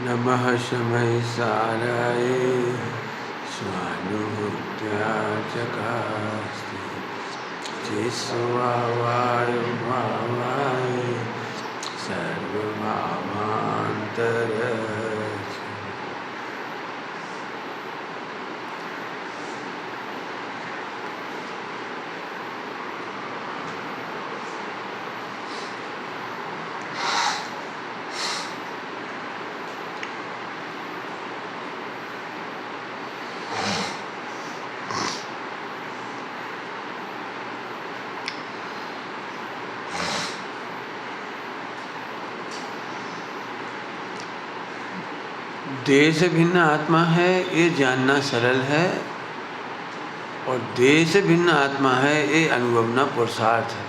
नमः शमय साराय स्वानुभूत्याचकास्ति चिस्वावाय भावाय सर्वभावान्तर। देह से भिन्न आत्मा है ये जानना सरल है, और देह से भिन्न आत्मा है ये अनुभवना पुरुषार्थ है।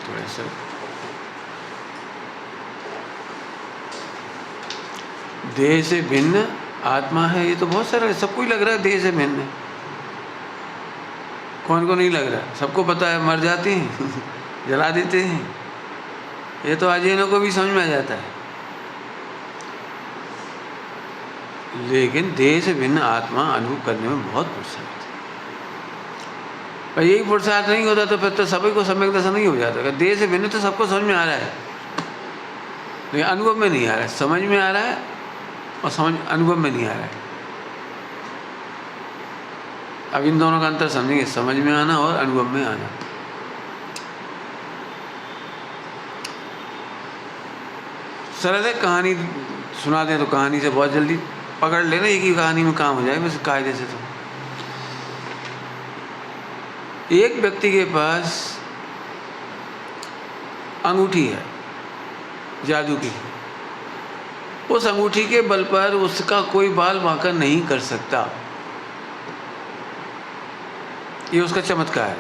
तो ऐसा देह से भिन्न आत्मा है ये तो बहुत सरल है, सबको ही लग रहा है देह से भिन्न है। कौन को नहीं लग रहा? सबको पता है, मर जाते हैं जला देते हैं, ये तो अजैनों को भी समझ में आ जाता है। लेकिन देह से भिन्न आत्मा अनुभव करने में बहुत पुरुषार्थ है। पर यही पुरुषार्थ नहीं होता तो फिर तो सभी को सम्यक दर्शन नहीं हो जाता। देह से भिन्न तो सबको समझ में आ रहा है, लेकिन अनुभव में नहीं आ रहा है। समझ में आ रहा है और अनुभव में नहीं आ रहा है। अब इन दोनों का अंतर समझेंगे, समझ में आना और अनुभव में आना। सरल है, कहानी सुना दें तो कहानी से बहुत जल्दी पकड़ लेना, एक ही कहानी में काम हो जाए बस कायदे से। तो एक व्यक्ति के पास अंगूठी है जादू की, उस अंगूठी के बल पर उसका कोई बाल बांका नहीं कर सकता, ये उसका चमत्कार है।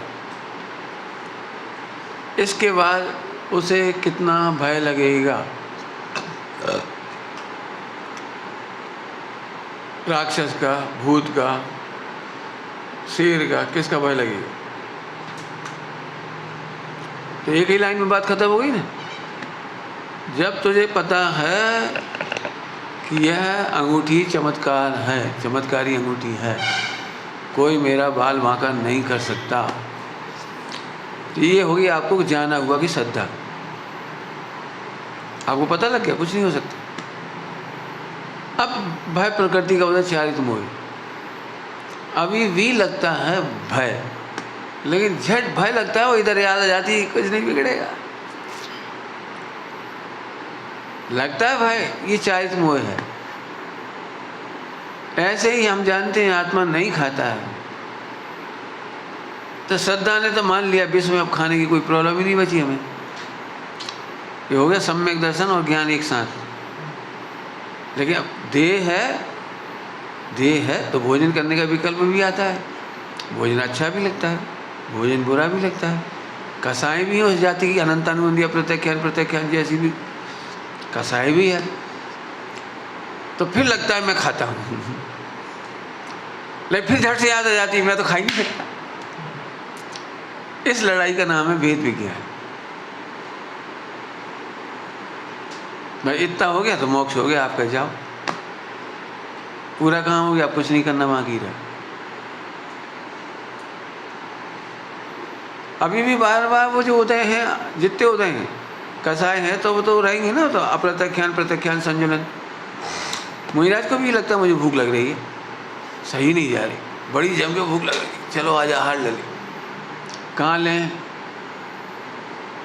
इसके बाद उसे कितना भय लगेगा, राक्षस का, भूत का, शेर का, किसका भय लगेगा? तो एक ही लाइन में बात खत्म हो गई ना। जब तुझे पता है कि यह अंगूठी चमत्कार है, चमत्कारी अंगूठी है, कोई मेरा बाल बांका नहीं कर सकता, तो ये होगी आपको जाना हुआ कि श्रद्धा। आपको पता लग गया कुछ नहीं हो सकता। अब भय प्रकृति का होता चारित मोह, अभी भी लगता है भय, लेकिन झट भय लगता है वो इधर याद आ जाती, कुछ नहीं बिगड़ेगा। लगता है भय, ये चारित मोह है। ऐसे ही हम जानते हैं आत्मा नहीं खाता है, तो श्रद्धा ने तो मान लिया विश्व में अब खाने की कोई प्रॉब्लम ही नहीं बची हमें। ये हो गया सम्यक दर्शन और ज्ञान एक साथ। लेकिन अब देह है तो भोजन करने का विकल्प भी आता है। भोजन अच्छा भी लगता है, भोजन बुरा भी लगता है। कसाई भी हो जाती कि अनंतानुबंधी प्रत्याख्यान जैसी भी कसाई भी है, तो फिर लगता है मैं खाता हूँ लेकिन फिर झट से याद आ जाती है मैं तो खा ही नहीं सकता। इस लड़ाई का नाम है वेद विज्ञान। भाई इतना हो गया तो मोक्ष हो गया, आप कह जाओ पूरा काम हो गया, आप कुछ नहीं करना बाकी रहा। अभी भी बार बार वो जो उदय हैं, जितने उदय हैं कसाय हैं, तो वो तो रहेंगे ना। तो प्रत्याख्यान संजुलन। मुनिराज को भी लगता है मुझे भूख लग रही है, सही नहीं जा रही, बड़ी जम के भूख लग रही, चलो आजा हार ले ले। कहाँ लें?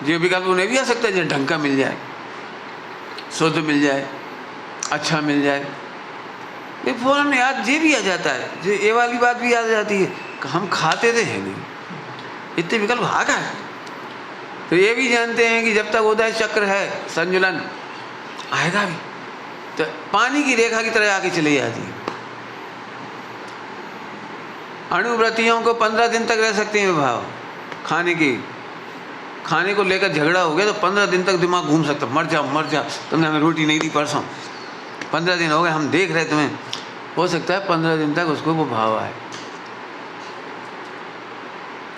जो विकल्प उन्हें भी आ सकता है, जो ढंग का मिल जाए, शुद्ध मिल जाए, अच्छा मिल जाए। ये फौरन याद ये भी आ जाता है, ये वाली बात भी याद आ जाती है, हम खाते थे है नहीं, इतने विकल्प आ गए। तो ये भी जानते हैं कि जब तक उदय चक्र है, संजुलन आएगा भी, तो पानी की रेखा की तरह आके चली जाती है। अणुव्रतियों को 15 दिन तक रह सकते हैं भाव खाने को लेकर झगड़ा हो गया तो 15 दिन तक दिमाग घूम सकता, मर जा, तुमने हमें रोटी नहीं दी परसों, 15 दिन हो गए हम देख रहे तुम्हें। हो सकता है 15 दिन तक उसको वो भाव आए,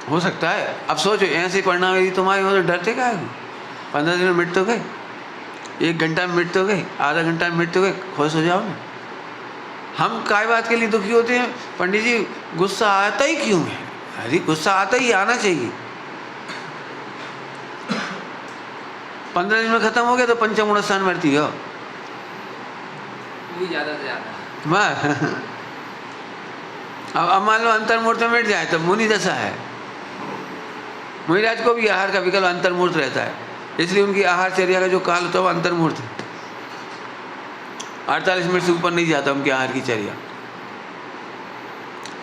हो सकता है। अब सोचो ऐसे परिणाम यदि तुम्हारे हो तो डरते क्या है? 15 दिन में मिट तो गए। 1 घंटा में मिट तो गए, आधा घंटा में मिट तो गए, खुश हो जाओ ना। हम काय बात के लिए दुखी होते हैं? पंडित जी गुस्सा आता ही क्यों है? अरे गुस्सा आता ही आना चाहिए। 15 दिन में खत्म हो गया तो पंचम स्थान मरती हो ज़्यादा से ज़्यादा बस। अब मान लो अंतर्मूर्त में मिट जाए तो मुनि दशा है। मुनिराज को भी आहार का विकल्प अंतर्मूर्त रहता है, इसलिए उनकी आहार चर्या का जो काल होता है वो अंतर्मूर्त है। 48 मिनट से ऊपर नहीं जाता उनके आहार की चर्या,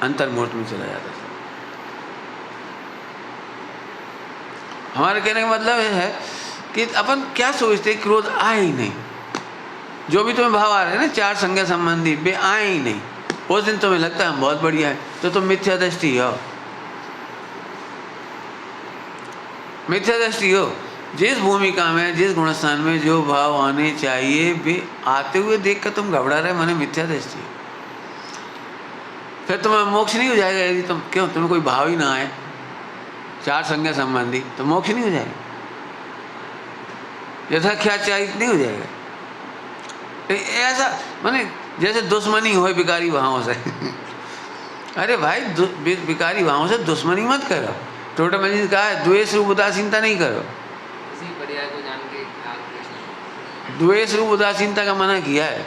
अंतर्मूर्त में चला जाता है। हमारे कहने का मतलब है कि अपन क्या सोचते, क्रोध आए ही नहीं। जो भी तुम्हें भाव आ रहे हैं ना 4 संज्ञा संबंधी, वे आए ही नहीं। उस दिन तुम्हें लगता है हम बहुत बढ़िया है, तो तुम मिथ्या दृष्टि हो, मिथ्या दृष्टि हो। जिस भूमिका में, जिस गुणस्थान में जो भाव आने चाहिए वे आते हुए देखकर तुम घबरा रहे, माने मिथ्या दृष्टि। फिर तुम्हें मोक्ष नहीं हो जाएगा यदि तुम, क्यों, तुम्हें कोई भाव ही ना आए 4 संज्ञा संबंधी, तो मोक्ष नहीं हो जाएगा, यथाख्याचारित नहीं हो जाएगा। ऐसा माने जैसे दुश्मनी हो विकारी भावों से। अरे भाई विकारी भावों से दुश्मनी मत करो। टोटल मैंने कहा है द्वेष रूप उदासीनता नहीं करो। इसी पर्याय को जान के द्वेष रूप उदासीनता का मना किया है।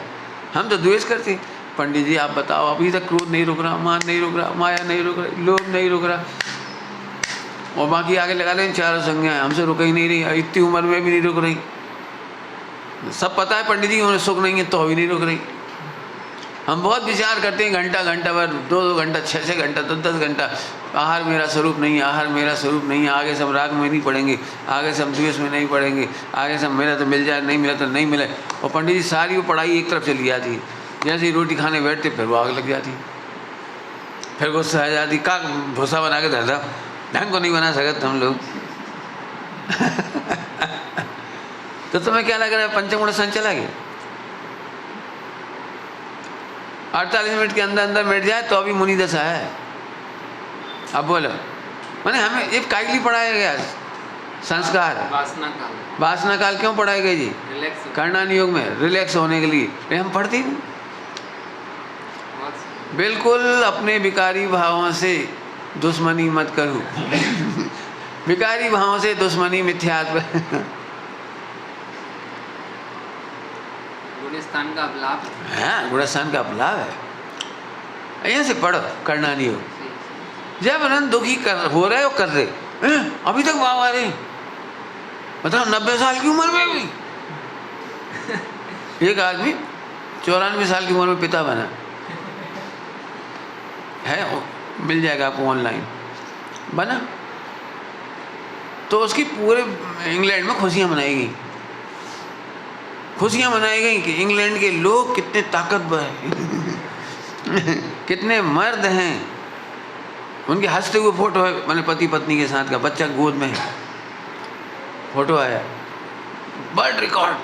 हम तो द्वेष करते। पंडित जी आप बताओ, अभी तक क्रोध नहीं रुक रहा, मान नहीं रुक रहा, माया नहीं रुक रहा, लोभ नहीं रुक रहा, और बाकी आगे लगा लें 4 संज्ञाएं हमसे रुक ही नहीं रही, इतनी उम्र में भी नहीं रुक रही। सब पता है पंडित जी उन्हें सुख नहीं है तो भी नहीं रुक रही। हम बहुत विचार करते हैं, घंटा घंटा भर, 2-2 घंटा, 6-6 घंटा, 10-10 घंटा, आहार मेरा स्वरूप नहीं है, आहार मेरा स्वरूप नहीं है, आगे सब राग में नहीं पड़ेंगे, आगे सब द्वेष में नहीं पड़ेंगे, आगे सब मिला तो मिल जाए, नहीं मिला तो नहीं मिले। और पंडित जी सारी वो पढ़ाई एक तरफ चली जाती है। जैसे ही रोटी खाने बैठते फिर वो आग लग जाती, फिर गुस्सा आ जाती, का भूसा बना के धरता, ढंग को नहीं बना सकते हम लोग। तो तुम्हें क्या लग रहा है पंचम गुण स्थान चला गया? 48 मिनट के अंदर अंदर मिट जाए तो अभी मुनि दशा है। अब बोलो, माने हमें ये काय के लिए पढ़ाया गया संस्कार? वासना काल क्यों पढ़ाए गए जी? कर्णानी योग में रिलैक्स होने के लिए। ये हम पढ़ते ही नहीं। बिल्कुल अपने विकारी भावों से दुश्मनी मत करो। विकारी भावों से दुश्मनी मिथ्यात्व। गुणस्थान का अपलाप है, गुणस्थान का अपलाप है। यहाँ से पढ़ो कर्णानी योग। जब रन दुखी हो रहे हो कर रहे, अभी तक भाव आ रहे, बताओ 90 साल की उम्र में भी। एक आदमी 94 साल की उम्र में पिता बना है, मिल जाएगा आपको ऑनलाइन, बना तो उसकी पूरे इंग्लैंड में खुशियां मनाई गई। खुशियां मनाई गई कि इंग्लैंड के लोग कितने ताकतवर हैं, कितने मर्द हैं। उनके हंसते हुए फोटो है, मैंने पति पत्नी के साथ का, बच्चा गोद में फोटो आया, वर्ल्ड रिकॉर्ड।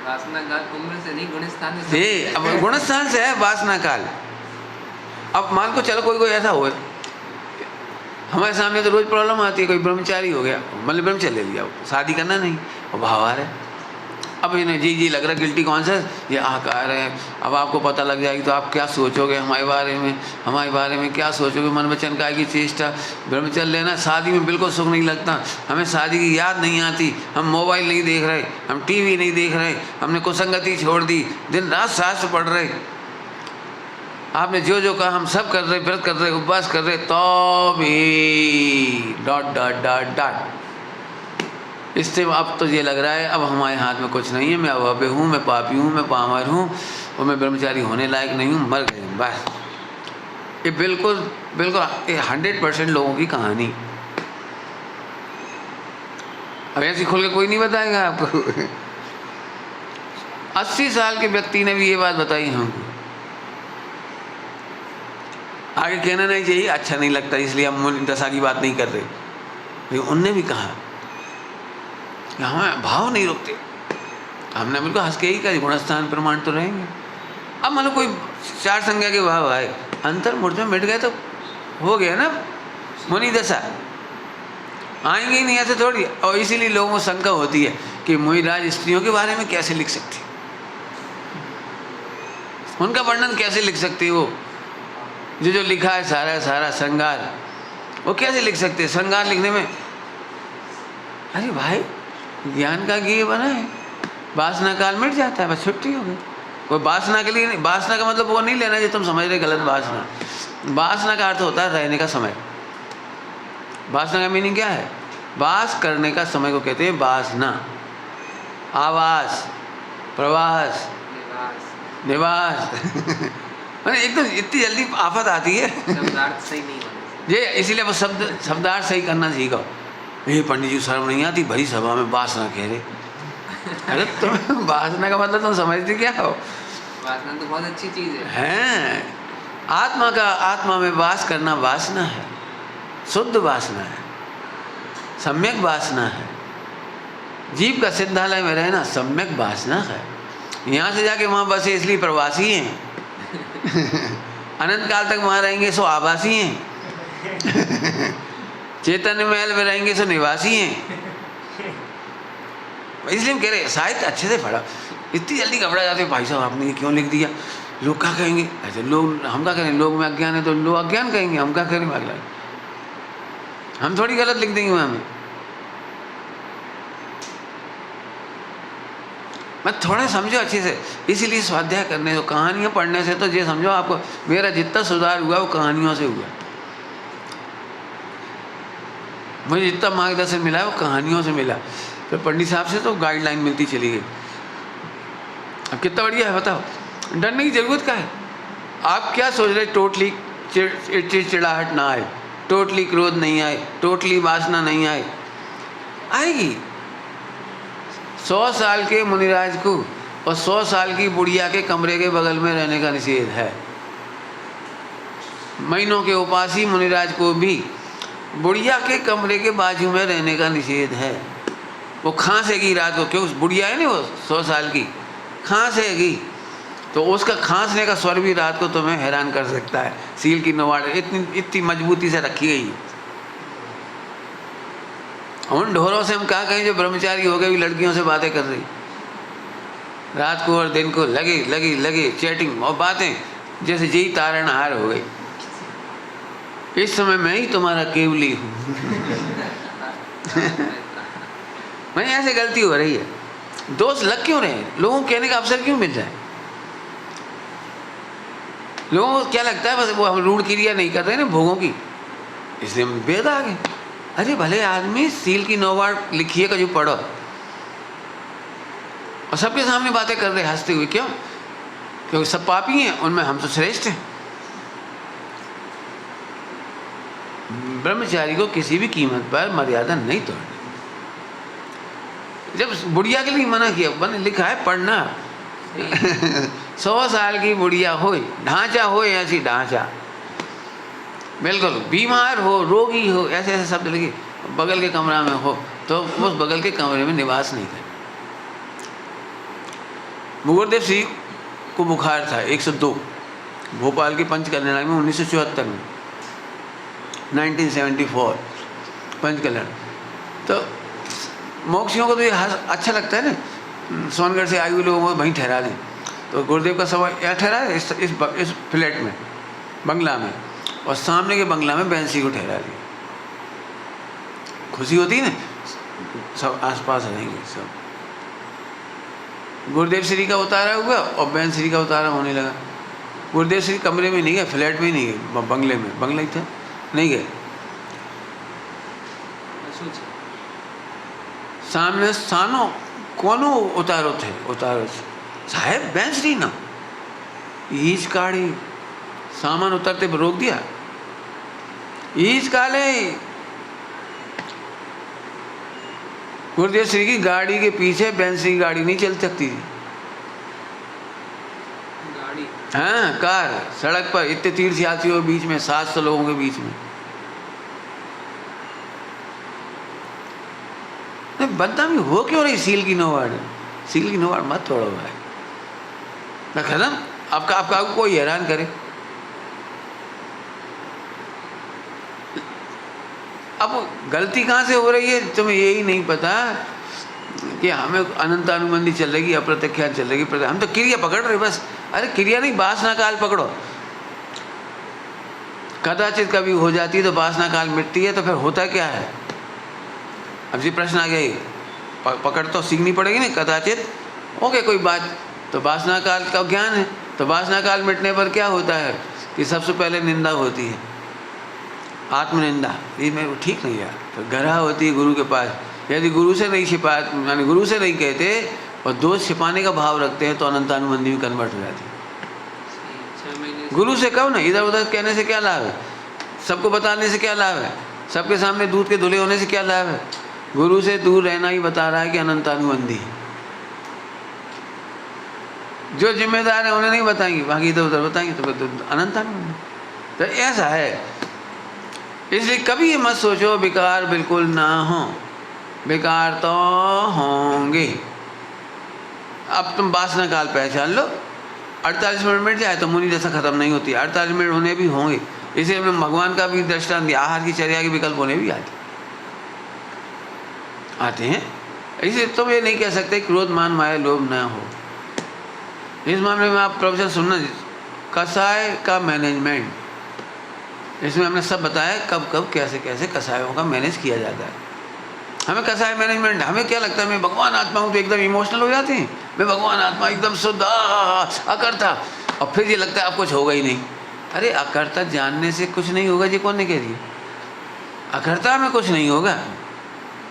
वासना काल उम्र से नहीं, गुणस्थान से। अब गुणस्थान से है वासना काल। अब मान को चलो कोई ऐसा हो, हमारे सामने तो रोज प्रॉब्लम आती है, कोई ब्रह्मचारी हो गया, मतलब ब्रह्मचर्य ले लिया, शादी करना नहीं, और भाव आ रहा है। अब इन्हें जी लग रहा है गिल्टी कॉन्शियस, ये आकार है। अब आपको पता लग जाएगी तो आप क्या सोचोगे हमारे बारे में क्या सोचोगे? मन वचन काय की चेष्टा। ब्रह्मचर्य लेना, शादी में बिल्कुल सुख नहीं लगता, हमें शादी की याद नहीं आती, हम मोबाइल नहीं देख रहे, हम टीवी नहीं देख रहे, हमने कुसंगति छोड़ दी, दिन रात शास्त्र पढ़ रहे, आपने जो जो कहा हम सब कर रहे, व्रत कर रहे, उपवास कर रहे, तो भी ... इससे अब तो ये लग रहा है अब हमारे हाथ में कुछ नहीं है, मैं अभव्य हूँ, मैं पापी हूँ, मैं पामर हूँ, और मैं ब्रह्मचारी होने लायक नहीं हूँ, मर गए बस। ये बिल्कुल 100% लोगों की कहानी। अब ऐसी खुल के कोई नहीं बताएगा आपको। 80 साल के व्यक्ति ने भी ये बात बताई हमको। आगे कहना नहीं चाहिए, अच्छा नहीं लगता, इसलिए हम दशा की बात नहीं कर रहे, लेकिन उनने भी कहा हमें भाव नहीं रुकते। हमने बिल्कुल हंस के ही कहा गुणस्थान प्रमाण तो रहेंगे। अब मान लो कोई 4 संज्ञा के भाव आए, अंतर्मूर्त में मिट गए तो हो गया ना मुनि दशा, आएंगे ही नहीं ऐसे थोड़ी। और इसीलिए लोगों को शंका होती है कि मुनिराज स्त्रियों के बारे में कैसे लिख सकती, उनका वर्णन कैसे लिख सकती वो, जो लिखा है सारा सारा श्रृंगार, वो कैसे लिख सकते? श्रृंगार लिखने में, अरे भाई ज्ञान का गेय बना है, वासना काल मिट जाता है, बस छुट्टी हो गई। कोई वासना के लिए नहीं, वासना का मतलब वो नहीं लेना जो तुम समझ रहे गलत। वासना का अर्थ होता है रहने का समय। वासना का मीनिंग क्या है? वास करने का समय को कहते हैं वासना। आवास, प्रवास, निवास मैंने एकदम इतनी जल्दी आफत आती है शब्दार्थ सही नहीं होने ये, इसीलिए वो शब्दार्थ सही करना सीखो। ये पंडित जी शर्म नहीं आती, भरी सभा में वासना कह रहे। अरे तुम वासना का मतलब तुम समझते क्या हो? वासना तो बहुत अच्छी चीज है। हैं, आत्मा में वास करना वासना है, शुद्ध वासना है, सम्यक वासना है। जीव का सिद्धालय में रहना सम्यक वासना है। यहाँ से जाके वहाँ बसे इसलिए प्रवासी हैं अनंत काल तक वहाँ रहेंगे सो आवासी हैं चैतन्य महल में रहेंगे सो निवासी हैं। इसलिए हम कह रहे साहित्य अच्छे से पढ़ा। इतनी जल्दी घबरा जाते भाई साहब आपने ये क्यों लिख दिया, लोग क्या कहेंगे? ऐसे लोग, हम क्या करें? लोग में अज्ञान है तो लोग अज्ञान कहेंगे, हम क्या करें? अगला हम थोड़ी गलत लिख देंगे वहाँ में। मैं थोड़ा समझो अच्छे से, इसीलिए स्वाध्याय करने, तो कहानियाँ पढ़ने से तो ये समझो आपको मेरा जितना सुधार हुआ वो कहानियों से हुआ। मुझे जितना मार्गदर्शन मिला है वो कहानियों से मिला। तो पंडित साहब से तो गाइडलाइन मिलती चली गई। अब कितना बढ़िया है बताओ, डरने की जरूरत क्या है? आप क्या सोच रहे? टोटली चिड़चिड़ाहट ना आए, टोटली क्रोध नहीं आए, टोटली वासना नहीं आए, आएगी। 100 साल के मुनिराज को और 100 साल की बुढ़िया के कमरे के बगल में रहने का निषेध है। महीनों के उपासी मुनिराज को भी बुढ़िया के कमरे के बाजू में रहने का निषेध है। वो खांसेगी रात को, क्यों? बुढ़िया है ना वो 100 साल की, खांसेगी तो उसका खांसने का स्वर भी रात को तुम्हें हैरान कर सकता है। सील की नवाड़ इतनी मजबूती से रखी गई है। उन ढोरों से हम कहा कहें जो ब्रह्मचारी हो गए भी लड़कियों से बातें कर रही रात को और दिन को, लगे चैटिंग और बातें, जैसे जी तारणहार हो गई। इस समय मैं ही तुम्हारा केवली हूँ मैं ऐसे गलती हो रही है। दोस्त लग क्यों रहे? लोगों को कहने का अवसर क्यों मिल जाए? लोगों को क्या लगता है बस वो हम रूढ़ क्रिया नहीं कर रहे ना भोगों की, इसलिए हम बेद आ गए। अरे भले आदमी सील की नौवाड़ लिखिए का जो पढ़ो और सबके सामने बातें कर रहे हंसते हुए, क्यों? क्योंकि सब पापी हैं, उनमें हम तो श्रेष्ठ हैं। ब्रह्मचारी को किसी भी कीमत पर मर्यादा नहीं तोड़नी। जब बुढ़िया के लिए मना किया, मैंने लिखा है पढ़ना 100 साल की बुढ़िया हो, ढांचा हो, ऐसी ढांचा बिल्कुल बीमार हो, रोगी हो, ऐसे ऐसे शब्द लगे, बगल के कमरा में हो तो उस बगल के कमरे में निवास नहीं करे। गुरुदेव सिंह को बुखार था 102, भोपाल के पंचकल्याण में 1974 में 1974 पंचकल्याण। तो मोक्षियों को तो ये अच्छा लगता है ना, सोनगढ़ से आए हुए लोगों को वहीं ठहरा दें। तो गुरुदेव का समय यहाँ ठहरा है इस फ्लैट में, बंगला में, और सामने के बंगला में बैंसी को ठहरा दिया। खुशी होती है ना, सब आसपास रहेंगे सब। गुरुदेव श्री का उतारा हुआ और बहन श्री का उतारा होने लगा। गुरुदेव श्री कमरे में नहीं गए, फ्लैट में ही नहीं गए, बंगले में, बंगला ही था, नहीं गए। सामने सानो कोनो उतारो थे, उतारो साहेब बहन श्री ना ईज काढ़ी, सामान उतरते रोक दिया, ईज काले। गुरुदेव श्री की गाड़ी के पीछे बहन श्री की गाड़ी नहीं चल सकती थी। गाड़ी, हाँ कार, सड़क पर इतने तीर्थयात्रियों के बीच में, 700 लोगों के बीच में। बदनामी हो क्यों रही? सील की नौवाड़, सील की नौवाड़ मत तोड़ो भाई। मैं खत्म, आपका कोई हैरान करे। अब गलती कहाँ से हो रही है तुम्हें यही नहीं पता। कि हमें अनंतानुबंधी चल रही, अप्रत्यख्यान चल रही, हम तो क्रिया पकड़ रहे बस। अरे क्रिया नहीं, वासना काल पकड़ो। कदाचित कभी हो जाती है तो वासना काल मिटती है, तो फिर होता क्या है? अब जी प्रश्न आ गया, पकड़ तो सीखनी पड़ेगी ना। कदाचित ओके कोई बात, तो वासना काल का ज्ञान है, तो वासना काल मिटने पर क्या होता है कि सबसे पहले निंदा होती है, आत्मनिंदा। ये मैं ठीक नहीं यार, तो गरहा होती है गुरु के पास। यदि गुरु से नहीं छिपा, यानी गुरु से नहीं कहते और दोष छिपाने का भाव रखते हैं, तो अनंतानुबंधी में कन्वर्ट हो जाती है। 6 महीने गुरु से कहो ना, इधर उधर कहने से क्या लाभ है? सबको बताने से क्या लाभ है? सबके सामने दूध के धुले होने से क्या लाभ है? गुरु से दूर रहना ही बता रहा है कि अनंतानुबंधी है। जो जिम्मेदार है उन्हें नहीं बताएंगे, बाकी इधर उधर बताएंगे, तो अनंतानुबंधी। तो ऐसा है, इसलिए कभी ये मत सोचो विकार बिल्कुल ना हो, विकार तो होंगे। अब तुम वासना काल पहचान लो, 48 मिनट मिट जाए तो मुनि जैसा खत्म नहीं होती, 48 मिनट होने भी होंगे। इसलिए हमने भगवान का भी दृष्टांत दिया, आहार की चर्या के विकल्प होने भी आते हैं। इसलिए तुम ये नहीं कह सकते क्रोध मान माया लोभ न हो। इस मामले में आप प्रवचन सुनना, कसाय का मैनेजमेंट, इसमें हमने सब बताया कब कब कैसे कैसे कसायों का मैनेज किया जाता है। हमें कसाय मैनेजमेंट, हमें क्या लगता है मैं भगवान आत्मा हूँ तो एकदम इमोशनल हो जाते हैं, मैं भगवान आत्मा एकदम शुद्ध अकर्ता, और फिर ये लगता है अब कुछ होगा ही नहीं। अरे अकर्ता जानने से कुछ नहीं होगा, जी कौन ने कह दिया? अकर्ता में कुछ नहीं होगा,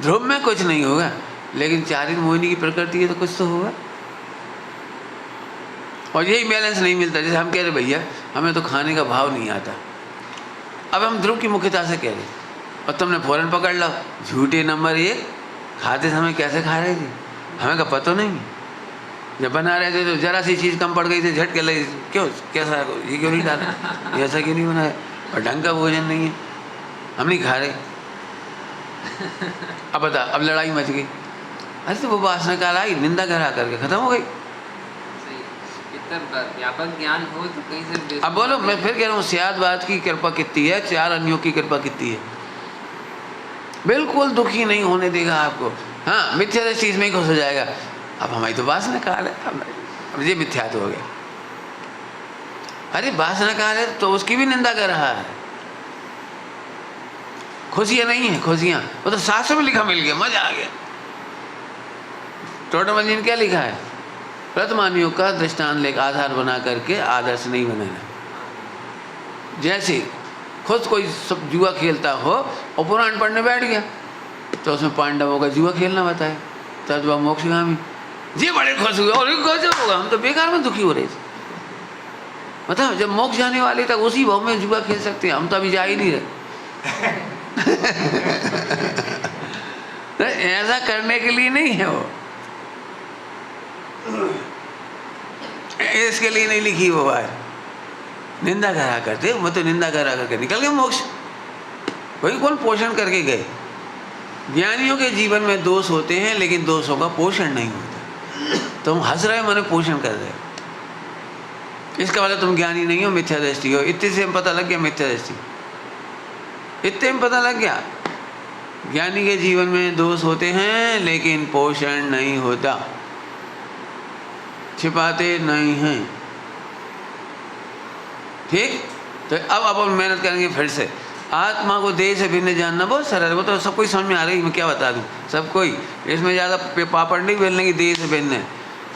ध्रुव में कुछ नहीं होगा, लेकिन चारिन मोहिनी की प्रकृति है तो कुछ तो होगा। और यही बैलेंस नहीं मिलता। जैसे हम कह रहे भैया हमें तो खाने का भाव नहीं आता, अब हम ध्रुव की मुख्यता से कह रहे, और तुमने फौरन पकड़ लो, झूठे नंबर 1, खाते समय कैसे खा रहे थे हमें का पता नहीं। जब बना रहे थे तो जरा सी चीज़ कम पड़ गई थी, झटके लगी, क्यों कैसा ये क्यों नहीं डाला, ये ऐसा क्यों नहीं बनाया, और ढंग का भोजन नहीं है, हम नहीं खा रहे। अब बता, अब लड़ाई मच गई। अरे तो वो वासना काल आई, निंदा करा करके खत्म हो गई। व्यापक ज्ञान हो तो कहीं से। अब बोलो, मैं फिर कह रहा हूँ, सियादबाद की कृपा कितनी है, 4 अन्यों की कृपा कितनी है, बिल्कुल दुखी नहीं होने देगा आपको। हाँ, मिथ्या दृष्टि इसमें ही खुश हो जाएगा। अब हमारी तो वासना काल है, अब ये मिथ्या तो हो गया। अरे वासना काल है तो उसकी भी निंदा कर रहा है। खुशियाँ नहीं है, खुशियाँ वो तो शास्त्र में लिखा, मिल गया, मजा आ गया। टोटमल जी ने क्या लिखा है? प्रथमानियों का दृष्टांत लेकर आधार बना करके आदर्श नहीं बनाना। जैसे खुद कोई सब जुआ खेलता हो और पुराण पढ़ने बैठ गया, तो उसमें पांडवों का जुआ खेलना बताया, तद्वा मोक्षगामी, जी बड़े खुश हुए और गजब होगा, हम तो बेकार में दुखी हो रहे थे। मतलब जब मोक्ष जाने वाले तक उसी भाव में जुआ खेल सकते हैं, हम तो अभी जा ही नहीं रहे। तो ऐसा करने के लिए नहीं है वो, इसके लिए नहीं लिखी वो बात। निंदा करा करते, वो तो निंदा करा करके निकल गए मोक्ष। वही कौन पोषण करके गए? ज्ञानियों के जीवन में दोष होते हैं, लेकिन दोषों का पोषण नहीं होता। तुम हंस रहे हो, मैंने पोषण कर रहे हो, इसका मतलब तुम ज्ञानी नहीं हो, मिथ्या दृष्टि हो। इतने से हम पता लग गया मिथ्या दृष्टि, इतने में पता लग गया। ज्ञानी के जीवन में दोष होते हैं, लेकिन पोषण नहीं होता, छिपाते नहीं हैं। ठीक, तो अब अपन मेहनत करेंगे फिर से। आत्मा को देह से भिन्न जानना बहुत सरल, वो तो सब कोई समझ में आ रही है, मैं क्या बता दूं, सब कोई, इसमें ज़्यादा पापड़ नहीं बेलने की, देह से भिन्न है।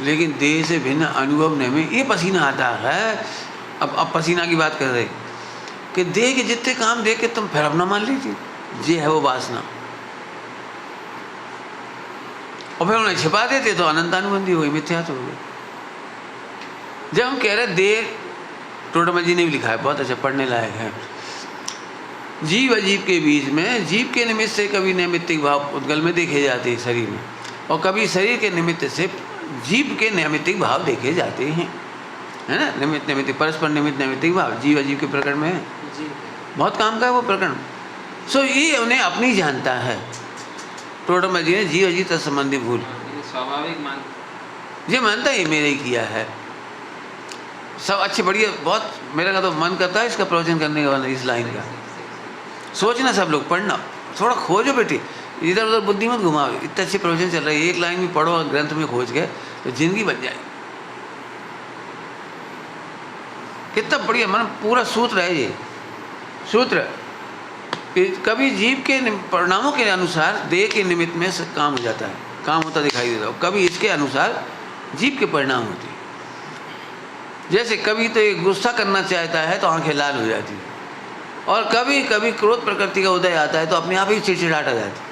लेकिन देह से भिन्न अनुभव में ये पसीना आता है। अब पसीना की बात कर रहे कि देह के जितने काम देख के तुम फिर अपना मान लीजिए, ये है वो वासना, और फिर उन्हें छिपा देते तो अनंतानुबंधी हो गई, मिथ्या तो हो गई। जब हम कह रहे देह, टोटमल जी ने भी लिखा है, बहुत अच्छा, पढ़ने लायक है। जीव अजीव के बीच में, जीव के निमित्त से कभी नैमित्तिक भाव उद्गल में देखे जाते हैं शरीर में, और कभी शरीर के निमित्त से जीव के नैमित्तिक भाव देखे जाते हैं, है ना। निमित्त नैमित्तिक, परस्पर निमित्त नैमित्तिक भाव जीव अजीव के प्रकरण में है, बहुत काम का है वो प्रकरण। सो ये उन्हें अपनी जानता है। टोटमल जी ने जीव अजीव तत्संबंधी भूल स्वाभाविक मान, ये मानता है, ये मेरे ही किया है, सब अच्छे बढ़िया, बहुत मेरा का तो मन करता है इसका प्रवचन करने का, इस लाइन का। सोचना सब लोग, पढ़ना, थोड़ा खोजो बेटे, इधर उधर बुद्धि मत घुमाओ, इतने अच्छे प्रवचन चल रहे हैं, एक लाइन भी पढ़ो ग्रंथ में खोज के तो जिंदगी बन जाएगी। कितना बढ़िया, मन पूरा सूत्र है ये सूत्र कि कभी जीव के परिणामों के अनुसार देह के निमित्त में काम हो जाता है, काम होता दिखाई देता है, कभी इसके अनुसार जीव के परिणाम होते हैं। जैसे कभी तो ये गुस्सा करना चाहता है तो आंखें लाल हो जाती है, और कभी कभी क्रोध प्रकृति का उदय आता है तो अपने आप ही चिड़चिड़ाहट आ जाती है।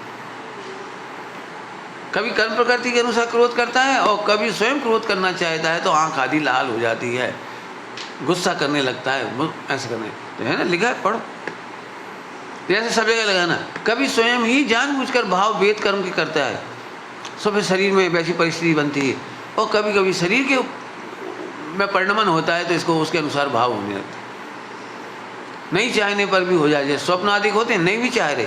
कभी कर्म प्रकृति के अनुसार क्रोध करता है और कभी स्वयं क्रोध करना चाहता है तो आंख आदि लाल हो जाती है, गुस्सा करने लगता है, ऐसे करने तो है ना, लिखा है, पढ़ो। जैसे सब जगह लगाना, कभी स्वयं ही जानबूझकर भाव भेद कर्म की करता है, सो फिर शरीर में वैसी परिस्थिति बनती है, और कभी कभी शरीर के में परिणमन होता है तो इसको उसके अनुसार भाव होने लगता है। नहीं चाहने पर भी हो जाए, जैसे स्वप्न आदि होते हैं, नहीं भी चाह रहे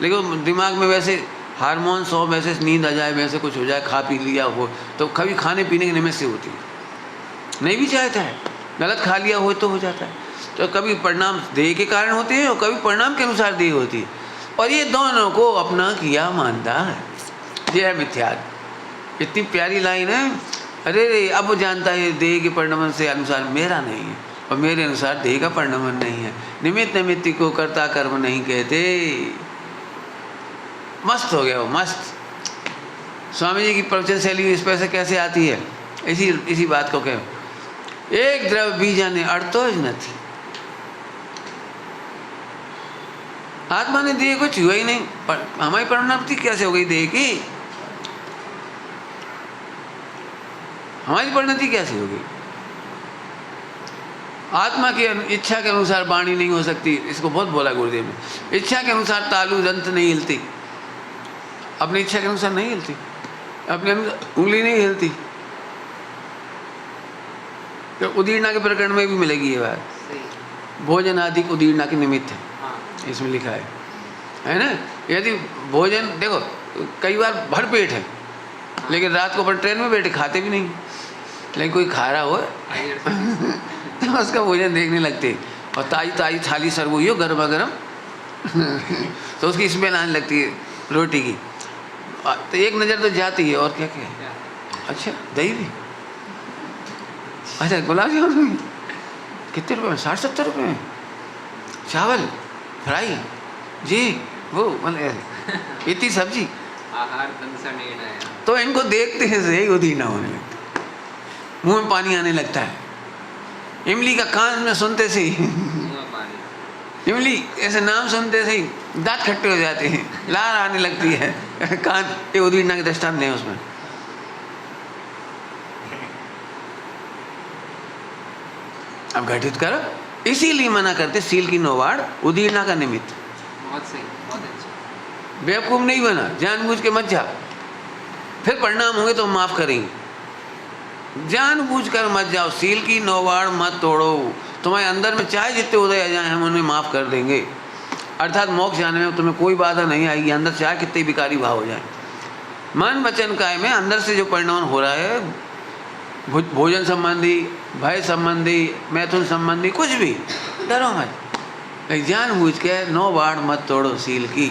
लेकिन दिमाग में वैसे हार्मोन्स हो, वैसे नींद आ जाए, वैसे कुछ हो जाए, खा पी लिया हो तो कभी खाने पीने के निमित्त से होती है, नहीं भी चाहता है, गलत खा लिया हो तो हो जाता है। तो कभी परिणाम देह के कारण होते हैं और कभी परिणाम के अनुसार देह होती है, और ये दोनों को अपना किया मानता है। ये है मिथ्यात्व। इतनी प्यारी लाइन है। अरे रे, अब वो जानता है देह के परिणमन से अनुसार मेरा नहीं है और मेरे अनुसार देह का परिणमन नहीं है। निमित्त निमित्त को कर्ता कर्म नहीं कहते। मस्त हो गया वो, मस्त। स्वामी जी की प्रवचन शैली इस पर से कैसे आती है, इसी बात को कहो, एक द्रव बीजा ने अड़तोज न थी। आत्मा ने देह को छुआ ही नहीं, पर हमारी परिणति कैसे हो गई देह की? हमारी परिणति कैसे होगी? आत्मा की इच्छा के अनुसार वाणी नहीं हो सकती। इसको बहुत बोला गुरुदेव ने, इच्छा के अनुसार तालू दंत नहीं हिलती, अपनी इच्छा के अनुसार नहीं हिलती, अपनी उंगली नहीं हिलती। तो उदीर्णा के प्रकरण में भी मिलेगी ये बात। भोजन आदि उदीर्णा के निमित्त है, इसमें लिखा है ना। यदि भोजन देखो, कई बार भर पेट है लेकिन रात को अपन ट्रेन में बैठे खाते भी नहीं, लेकिन कोई खा रहा हो तो उसका भोजन देखने लगते, और ताजी ताजी थाली सर्व हुई हो गर्मा गर्म तो उसकी स्मेल आने लगती है रोटी की, तो एक नज़र तो जाती है। और क्या क्या है? अच्छा, दही भी, अच्छा गुलाब जामुन भी कितने रुपए में? 60-70 रुपये में। चावल फ्राई जी, वो मतलब इतनी सब्जी, आहार दंसन है। तो इनको देखते हैं से ही उदीर्णा होने लगता है, मुंह में पानी आने लगता है। इमली का कान में सुनते से ही इमली ऐसे नाम सुनते से ही दांत खट्टे हो जाते हैं, लार आने लगती है कान। ये उदीर्णा के दृष्टांत नहीं उसमें। अब घटित करो, इसीलिए मना करते सील की नोवाड़ उदीर्णा का निमित्त। बहुत सही, बहुत अच्छा। बेवकूफ नहीं बना, जानबूझ के मत जा, फिर परिणाम होंगे तो हम माफ करेंगे। जानबूझकर मत जाओ, सील की नोवाड़ मत तोड़ो। तुम्हारे अंदर में चाहे जितने उदय आ जाए हम उन्हें माफ कर देंगे, अर्थात मोक्ष जाने में तुम्हें कोई बाधा नहीं आएगी। अंदर चाहे कितने विकारी भाव हो जाए, मन वचन काय में अंदर से जो परिणाम हो रहा है, भोजन संबंधी, भय संबंधी, मैथुन संबंधी, कुछ भी, डरो मत, जानबूझ के नोवाड़ मत तोड़ो सील की।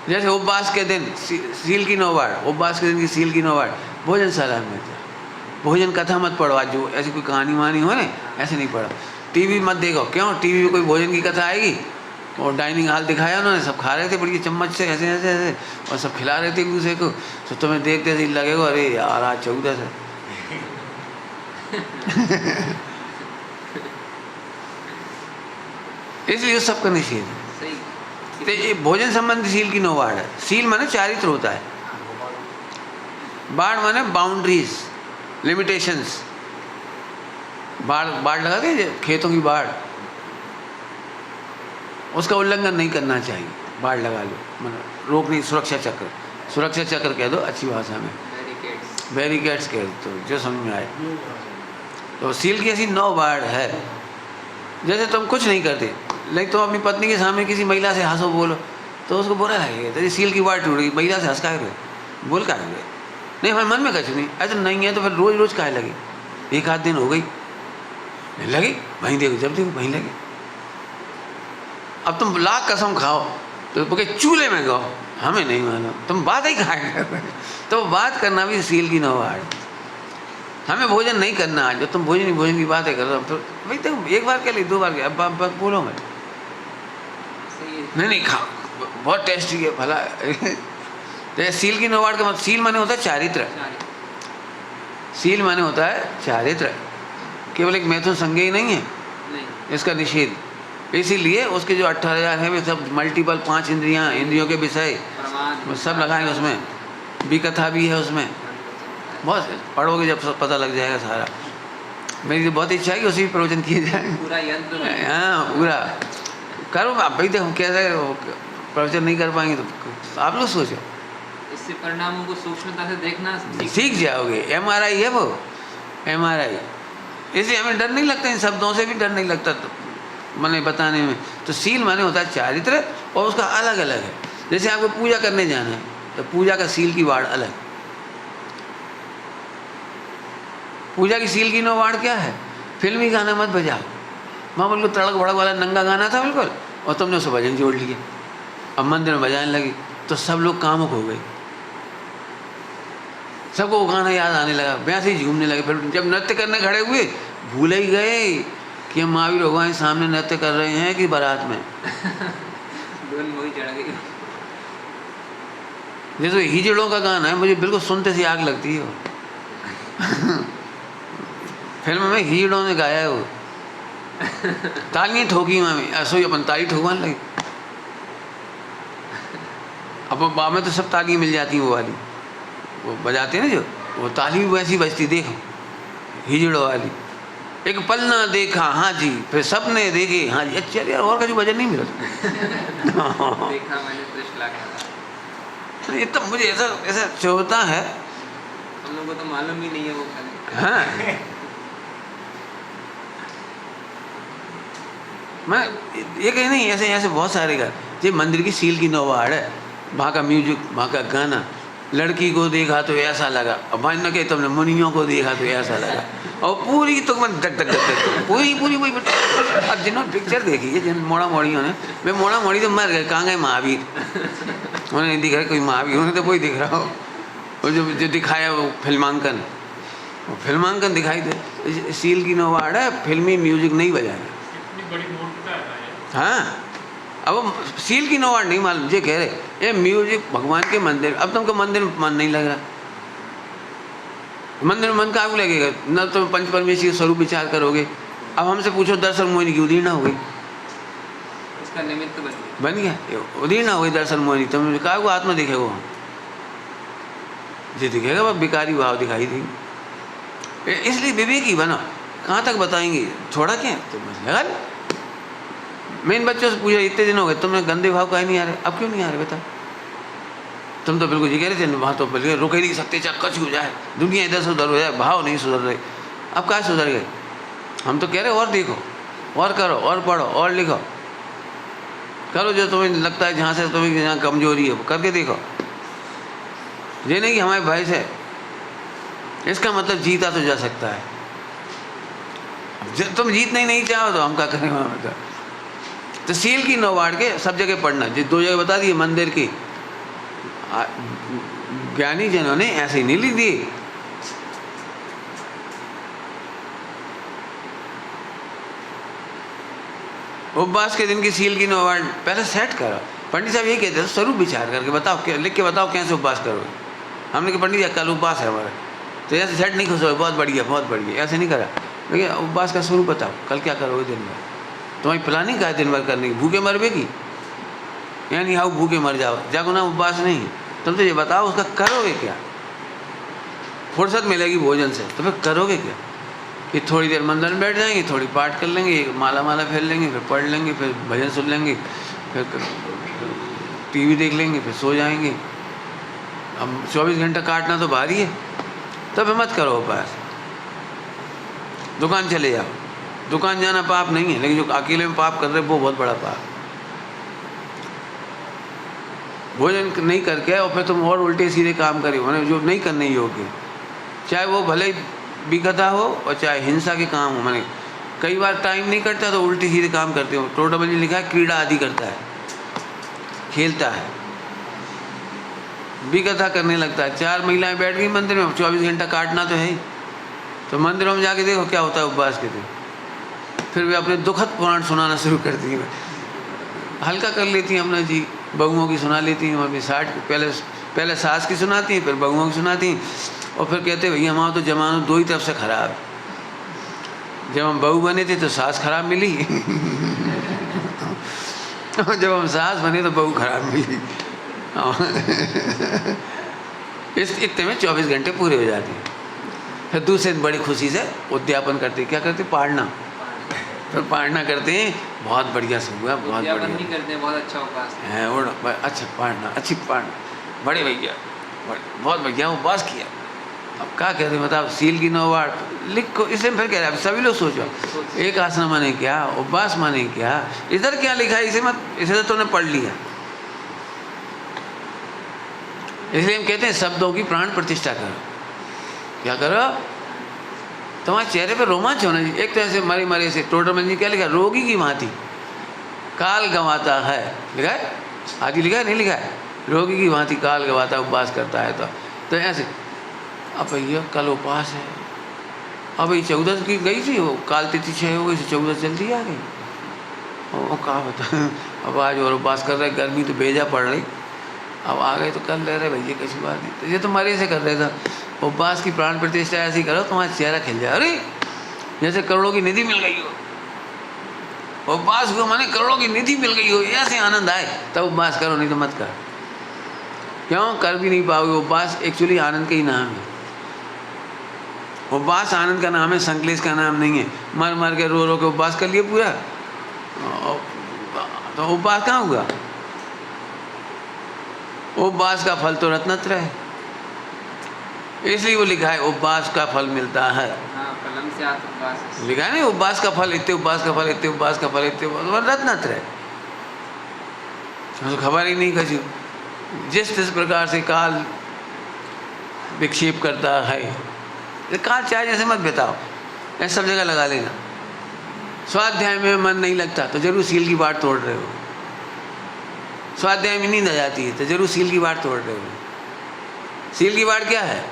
जैसे उपवास के दिन सील की नोवाड़, उपवास के दिन की सील की नोवाड़, भोजनशाला में जा, भोजन कथा मत पढ़ो। आज जो ऐसी कोई कहानी वहानी हो ना, ऐसे नहीं पढ़ो। टीवी मत देखो, क्यों? टीवी में कोई भोजन की कथा आएगी और डाइनिंग हॉल दिखाया उन्होंने, सब खा रहे थे बड़ी चम्मच से ऐसे ऐसे ऐसे, और सब खिला रहे थे एक दूसरे को, तो तुम्हें देखते ही लगेगा अरे यार आज 14 है इसलिए सब करनी चाहिए। तो ये भोजन संबंधी सील की नोवाड़ है। सील माने चारित्र होता है, बाढ़ माने बाउंड्रीज, लिमिटेशंस। बाढ़ लगा के खेतों की बाढ़, उसका उल्लंघन नहीं करना चाहिए। बाढ़ लगा लो, मतलब रोक नहीं, सुरक्षा चक्र, सुरक्षा चक्र कह दो अच्छी भाषा में, बैरिकेड्स कह दो जो समझ में आए। तो सील की ऐसी 9 बाढ़ है। जैसे तुम कुछ नहीं करते लेकिन तुम अपनी पत्नी के सामने किसी महिला से हंसो बोलो तो उसको बुरा लगेगा, तो ये सील की बाढ़ टूट गई। महिला से हंस काहे रहे, बोल काहे रहे? नहीं, हमारे मन में कुछ नहीं, ऐसा नहीं है तो फिर रोज़ रोज़ काहे लगे? एक आध दिन हो गई लगी, वहीं देखो, जब देखो वहीं लगे। अब तुम लाख कसम खाओ तो बोले चूल्हे में गाओ, हमें नहीं मालूम, तुम बात ही कहाँ कर रहे हो। तो बात करना भी सील की नौवाड़। हमें भोजन नहीं करना आज, तुम भोजन की बातें कर रहे हो। तो भाई तुम एक बार क्या ली, 2 बार क्या, अब बोलो मत। सही है। नहीं खाओ, बहुत टेस्टी है भला। तो सील की नौवाड़ का मतलब, सील माने होता है चारित्र, सील माने होता है चारित्र, केवल एक मैथुन संज्ञा ही नहीं है नहीं, इसका निषेध। इसीलिए उसके जो 18,000 है वे सब मल्टीपल 5 इंद्रियां, इंद्रियों के विषय प्रमाद सब लगाएंगे उसमें, विकथा भी है उसमें, बहुत पढ़ोगे जब सब पता लग जाएगा सारा। मेरी तो बहुत इच्छा है कि उसी प्रवचन किए जाए। पूरा यंत्र में। हाँ पूरा करो आप भाई, देखो कैसे प्रवचन नहीं कर पाएंगे तो आप लोग सोचो, इससे परिणामों को सूक्ष्मता से देखना सीख जाओगे। MRI है वो, MRI। इसलिए हमें डर नहीं लगता, इन शब्दों से भी डर नहीं लगता तो मैंने बताने में। तो सील माने होता है चारित्र, और उसका अलग अलग है। जैसे आपको पूजा करने जाना है तो पूजा का सील की वाड़ अलग। पूजा की सील की वाड़ क्या है, फिल्मी गाना मत बजाओ। वहाँ बिल्कुल तड़क भड़क वाला नंगा गाना था बिल्कुल, और तुमने उससे भजन जोड़ लिए, अब मंदिर में बजाने लगी तो सब लोग कामुक हो गए, सबको वो गाना याद आने लगा, वैसे ही झूमने लगे। फिर जब नृत्य करने खड़े हुए भूल ही गए कि हम महावीर भगवान सामने नृत्य कर रहे हैं कि बारात में। धुन वही चढ़ गई। जैसे हिजड़ों का गाना है, मुझे बिल्कुल सुनते से आग लगती है वो। फिल्म में हिजड़ों ने गाया है वो, तालियां ठोकी वहाँ ऐसो ही अपन ताली ठोकवाने लगे। अब बाबा में तो सब तालियां मिल जाती हैं, वो वाली वो बजाते हैं ना जो, वो ताली भी वैसी बजती। देखो हिजड़ों वाली, एक पल ना देखा हाँ जी, फिर सबने देखे हाँ जी। अच्छा यार, और का जो भजन नहीं मिला। देखा मैंने दृष्ट लगा। ये तो मुझे ऐसा ऐसा चौबता है, हम लोगों को तो मालूम ही नहीं है वो खाली। हाँ। मैं ये कहीं नहीं, ऐसे ऐसे बहुत सारे गा। ये मंदिर की सील की नौवाड़ है, वहाँ का म्यूजिक, वहाँ का गाना। लड़की को देखा तो ऐसा लगा, अब भाई न कहे तुमने मुनियों को देखा तो ऐसा लगा, और पूरी तो मैं डक डक डक पूरी पूरी वही। अब जिन्होंने पिक्चर देखी है, जिन मोड़ा मोड़ियों ने, वे मोड़ा मोड़ी तो मर गए, कहाँ गए महावीर, उन्हें नहीं दिख रहा कोई महावीर, उन्हें तो वही दिख रहा हो वो जो दिखाया वो फिल्मांकन, वो फिल्मांकन दिखाई दे। सील की नौवाड़ है, फिल्मी म्यूजिक नहीं बजाया। हाँ, अब वो सील की नौवाड़ नहीं मालूम, ये कह रहे ये म्यूजिक भगवान के मंदिर। अब तुमको मंदिर में मन नहीं लग रहा, मंदिर में मन कहाँ को लगेगा, न तुम पंच परमेश्वर का स्वरूप विचार करोगे। अब हमसे पूछो दर्शन मोहिनी की उदीर्णा हो गई, उसका निमित्त बन गया, उदीर्णा हो गई दर्शन मोहिनी। तुमने कहा वो आत्मा दिखेगा, वहाँ जी दिखेगा, वह विकारी भाव दिखाई देगी। इसलिए विवेकी बनो। कहाँ तक बताएंगे, छोड़ा क्या तो बस लगा लो। मैं इन बच्चों से पूछा, इतने दिन हो गए तुमने गंदे भाव काहे नहीं आ रहे, अब क्यों नहीं आ रहे बता। तुम तो बिल्कुल ये कह रहे थे वहाँ तो बिल्कुल रुक ही नहीं सकते, चाहे कुछ हो जाए, दुनिया इधर से उधर हो जाए, भाव नहीं सुधर रहे। अब कहाँ सुधर गए, हम तो कह रहे और देखो, और करो, और पढ़ो, और लिखो, करो जो तुम्हें लगता है, जहाँ से तुम्हें जहाँ कमजोरी है वो करके देखो। ये नहीं कि हमारे भाई से, इसका मतलब जीता तो जा सकता है। तुम जीतना ही नहीं चाहो तो हम क्या करें वहाँ बता। तो सील की नौवाड़ के सब जगह पढ़ना, जिस 2 जगह बता दिए मंदिर की, ज्ञानी जनों ने ऐसे ही नहीं लिख दिए। उपवास के दिन की सील की नौवाड़ पहले सेट करो। पंडित साहब यही कहते हैं स्वरूप विचार करके बताओ, क्या लिख के बताओ कैसे उपवास करोगे। हमने कहा पंडित जी कल उपवास है हमारा, तो ऐसे सेट नहीं खुश हो, बहुत बढ़िया बहुत बढ़िया, ऐसे नहीं करा। देखिए उपवास का स्वरूप बताओ, कल क्या करोगे दिन भर, तुम्हारी प्लानिंग क्या है दिन भर करने की, भूखे मरबेगी यानी हाँ भूखे मर जाओ, जागो ना उपवास नहीं। तुम तो ये बताओ उसका करोगे क्या, फुर्सत मिलेगी भोजन से तो फिर करोगे क्या। कि थोड़ी देर मंदिर में बैठ जाएंगे, थोड़ी पाठ कर लेंगे, माला माला फेर लेंगे, फिर पढ़ लेंगे, फिर भजन सुन लेंगे, फिर टीवी देख लेंगे, फिर सो जाएंगे। अब 24 घंटा काटना तो भारी है, तब मत करो उपवास। दुकान चले जाओ, दुकान जाना पाप नहीं है, लेकिन जो अकेले में पाप कर रहे वो बहुत बड़ा पाप। भोजन नहीं करके और फिर तुम और उल्टे सीधे काम करे हो जो नहीं करने योग्य, चाहे वो भले विकथा हो और चाहे हिंसा के काम हो। मैंने कई बार टाइम नहीं करता तो उल्टे सीधे काम करते हो। टोटल में लिखा है क्रीड़ा आदि करता है, खेलता है, विकथा करने लगता है। 4 महिलाएं बैठ गई मंदिर में, 24 घंटा काटना तो है ही। तो मंदिरों में जाके देखो क्या होता है उपवास के दिन। फिर वे अपने दुखद पुराण सुनाना शुरू कर दिए। हल्का कर लेती हैं अपना जी, बहुओं की सुना लेती हैं, अपनी 60 पहले सास की सुनाती हैं, फिर बहुओं की सुनाती हैं, और फिर कहते भैया हमारा तो जमाना दो ही तरफ से खराब है। जब हम बहू बने थे तो सास खराब मिली और जब हम सास बने तो बहू खराब मिली। इस इतने में 24 घंटे पूरे हो जाते हैं। फिर दूसरे दिन बड़ी खुशी से उद्यापन करते, क्या करते, पाड़ना। फिर पाड़ना करते हैं, बहुत बढ़िया से हुआ, बहुत बढ़िया नहीं करते हैं, बहुत अच्छा उपवास है। और अच्छा पाड़ना, अच्छी पाड़ना, बड़े भैया बहुत बढ़िया उपवास किया। अब क्या कहते हैं बताओ, सील की 9 वार लिखो। इसलिए फिर कह रहे हैं सभी लोग सोचो, एक आसना माने क्या, उपवास माने क्या, इधर क्या लिखा है, इसे मत, इसे तो तुमने पढ़ लिया। इसलिए हम कहते हैं शब्दों की प्राण प्रतिष्ठा करो। क्या करो, तुम्हारे चेहरे पे रोमांच होना चाहिए। एक तो ऐसे मरे मरे से टोटरमन जी क्या लिखा, रोगी की भांति काल गंवाता है, लिखा है, आदि लिखा है, नहीं लिखा है, रोगी की भांति काल गंवाता उपवास करता है। तो ऐसे अब भैया कल उपवास है, अब ये 14 की गई थी, वो काल तिथि 6 हो गई, 14 जल्दी आ गई। वो कहा बता, अब आज और उपवास कर रहे, गर्मी तो बेजा पड़ रही, अब आ गए तो कर ले रहे भैया, कैसी बात नहीं। तो ये तो मरे से कर रहे था। उपवास की प्राण प्रतिष्ठा ऐसी करो तुम्हारा चेहरा खिल जाए, अरे जैसे करोड़ों की निधि मिल गई हो। उपवास हुआ माने करोड़ों की निधि मिल गई हो, ऐसे आनंद आए तब उपवास करो, नहीं तो मत कर। क्यों कर भी नहीं पाओगे। उपवास एक्चुअली आनंद का ही नाम है। उपवास आनंद का नाम है, संकलेश का नाम नहीं है। मर मर के रो रो के उपवास कर लिए पूरा, तो उपवास कहाँ हुआ। उपवास का फल तो रत्नत्र है, इसलिए वो लिखा है उपवास का फल मिलता है। फलम से उपवास लिखा है ना, उपवास का फल इतने, उपवास का फल इतने, उपवास का फल इतने, रत्नत्र है। तो खबर ही नहीं कछु। जिस प्रकार से काल विक्षेप करता है, काल चाहे जैसे मत बिताओ, ऐसा सब जगह लगा लेना। स्वाध्याय में मन नहीं लगता तो जरूर सील की बाट तोड़ रहे हो। स्वाध्याय में नींद आ जाती है तो जरूर सील की बाट तोड़ रहे हो। सील की बाट क्या है,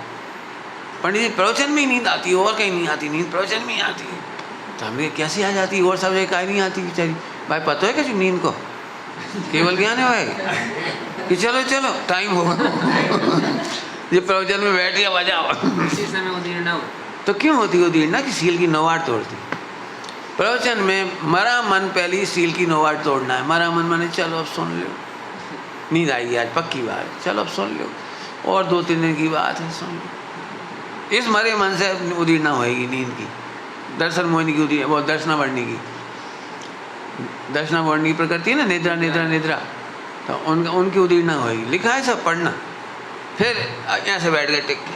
पंडित जी प्रवचन में ही नींद आती है, और कहीं नहीं आती नींद, प्रवचन में ही आती है। तो हमें कैसे आ जाती है, और सब जगह काहे नहीं आती बेचारी। भाई पता है कैसे नींद को केवल ज्ञान है भाई कि चलो चलो टाइम होगा ये प्रवचन में बैठ गया बजाओ इसी समय उदीर्ण हो। तो क्यों होती है उदीर्ण कि सील की 9 वाट तोड़ती। प्रवचन में मरा मन पहले ही सील की 9 वाट तोड़ना है। मरा मन माने चलो अब सुन लो, नींद आएगी आज पक्की बात, चलो अब सुन लो, और 2-3 दिन की बात है, सुन लो। इस मरे मन से उदीर्ण होएगी नींद की। दर्शन मोहिनी की उदीर्ण, वो दर्शना वर्णी की, दर्शना वर्णी की प्रकृति है ना, निद्रा निद्रा निद्रा, तो उनकी उदीर्ण होएगी। लिखा है सब पढ़ना। फिर यहाँ से बैठ गए टिक के,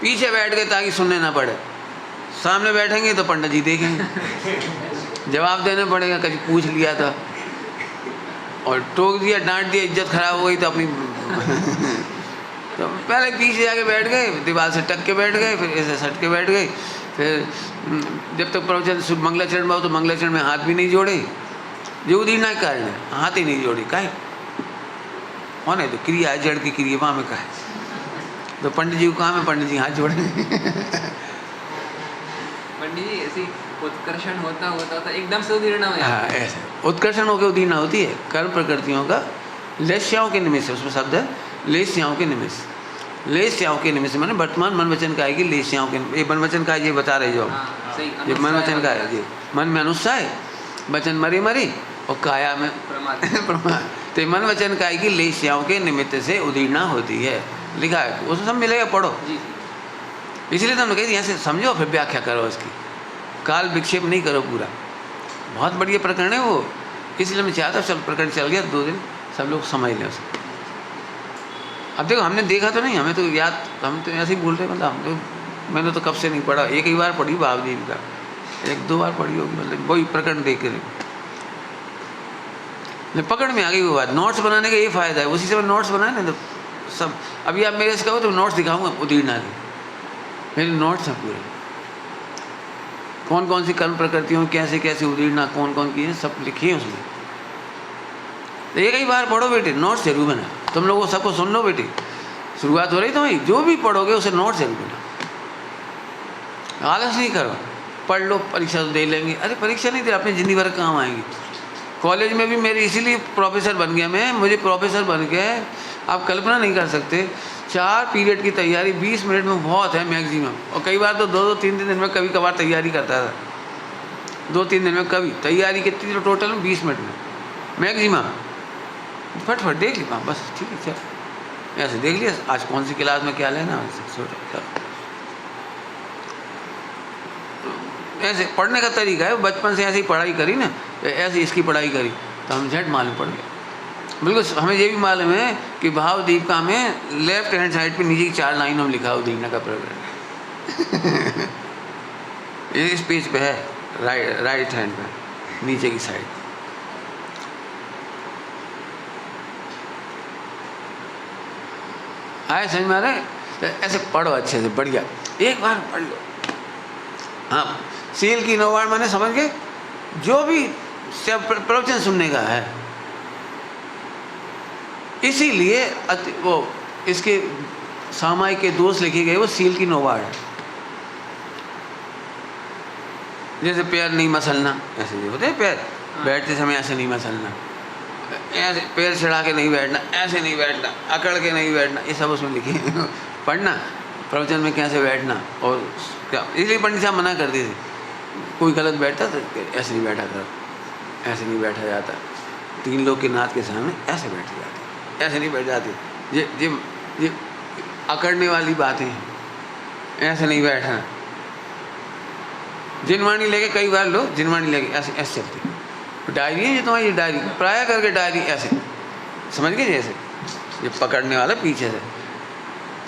पीछे बैठ गए ताकि सुनने ना पड़े। सामने बैठेंगे तो पंडित जी देखेंगे, जवाब देना पड़ेगा। कभी पूछ लिया था और टोक दिया, डांट दिया, इज्जत खराब हो गई तो अपनी तो पहले पीछे जाके बैठ गए, दीवार से टक के बैठ गए, फिर ऐसे सट के बैठ गए। फिर जब तक प्रवचन मंगलाचरण भाव तो मंगलाचरण में हाथ भी नहीं जोड़े, जो उदीर्ण के कारण है, हाथ ही नहीं जोड़े। काहे कौन है, तो क्रिया है, जड़ की क्रिया, वहाँ में का है। तो पंडित जी को काम है, पंडित जी हाथ जोड़ेंगे पंडित जी ऐसी उत्कर्षण होता होता तो एकदम से उदीर्ण हो जाता है। हाँ ऐसे उत्कर्षण होकर उदीर्ण होती है। कर्म प्रकृतियों का लेस्याओं के निमित्त, उसमें शब्द है लेस्याओं के निमित्त। लेस्याओं के निमित्त माने वर्तमान मन वचन का आएगी लेस्याओं के। ये मन वचन का ये बता रहे जो ये मन वचन का है, ये मन में अनुत्साह, वचन मरी मरी और काया में प्रमाद। तो मन वचन का आएगी लेस्याओं के निमित्त से उदीर्ण होती है। लिखा है, वो सब मिलेगा, पढ़ो। इसलिए तो हमने कही यहाँ से समझो फिर व्याख्या करो उसकी। काल विक्षेप नहीं करो पूरा। बहुत बढ़िया प्रकरण है वो, इसलिए मैं चाहता हूँ चल प्रकरण चल गया 2 दिन सब लोग समझ लें उसको। अब देखो हमने देखा तो नहीं, हमें तो याद, हम तो ऐसे ही बोल रहे, मतलब हम तो मैंने तो कब से नहीं पढ़ा, एक ही बार पढ़ी भावदेव का, 1-2 बार पढ़ी होगी, मतलब वही प्रकरण देख के पकड़ में आ गई वो बात। नोट्स बनाने का ये फ़ायदा है, उसी से मैं नोट्स बनाए ना तो सब। अभी आप मेरे से कहो तो नोट्स दिखाऊंगा उदीर्ण के, मेरे नोट्स हैं पूरे, कौन कौन सी कर्म प्रकृतियों कैसे कैसे उदीर्ण कौन कौन की है, सब लिखी है उसमें। तो एक ही बार पढ़ो बेटे, नोट्स जरूर बना। तुम लोगों सबको सुन लो बेटे, शुरुआत हो रही तुम्हारी, जो भी पढ़ोगे उसे नोट्स जरूर बना। आलस नहीं करो, पढ़ लो, परीक्षा तो दे लेंगे। अरे परीक्षा नहीं दे, अपनी ज़िंदगी भर काम आएंगी। कॉलेज में भी मेरी इसीलिए प्रोफेसर बन गया मैं, मुझे प्रोफेसर बन के आप कल्पना नहीं कर सकते, 4 पीरियड की तैयारी 20 मिनट में बहुत है मैक्सिमम। और कई बार तो 2-2, 3-3 दिन में कभी कभार तैयारी करता था, 2-3 दिन में कभी तैयारी कितनी, तो टोटल में 20 मिनट में मैक्सिमम। फटफट देख लिया बस, ठीक है चल, ऐसे देख लिया आज कौन सी क्लास में क्या लेना, ऐसे पढ़ने का तरीका है। बचपन से ऐसे ही पढ़ाई करी ना, ऐसे इसकी पढ़ाई करी तो हम झट मालूम पड़ गया। बिल्कुल हमें ये भी मालूम है कि भाव दीपिका में लेफ्ट हैंड साइड पे नीचे की 4 लाइनों में लिखा हो दीना का प्रकरण। ये इस पेज पे है, राइट हैंड पे नीचे की साइड। आए समझ में आ रहा है? तो ऐसे पढ़ो अच्छे से, बढ़िया, एक बार पढ़ लो। हाँ, सील की नौवाड़ मैंने समझ गए, जो भी प्रवचन सुनने का है, इसीलिए वो इसके सामायिक के दोष लिखे गए, वो सील की नौवाड़ है। जैसे पैर नहीं मसलना, ऐसे जो होते हैं पैर, बैठते समय ऐसे नहीं मसलना, ऐसे पैर चढ़ा के नहीं बैठना, ऐसे नहीं बैठना, अकड़ के नहीं बैठना, ये सब उसमें लिखे। पढ़ना प्रवचन में कैसे बैठना, और क्या, इसलिए पंडित साहब मना करते थे, कोई गलत बैठता तो ऐसे नहीं बैठा करो, ऐसे नहीं बैठा जाता, 3 लोग के नाथ के सामने ऐसे बैठ जाते, ऐसे नहीं बैठ जाते, ये अकड़ने वाली बातें हैं, ऐसे नहीं बैठना। जिनवाणी लेके कई बार लोग जिनवाणी लेके ऐसे ऐसे चलती, डायरी है ये तुम्हारी, डायरी प्राय करके डायरी ऐसे समझ गए, जैसे ये पकड़ने वाला पीछे से।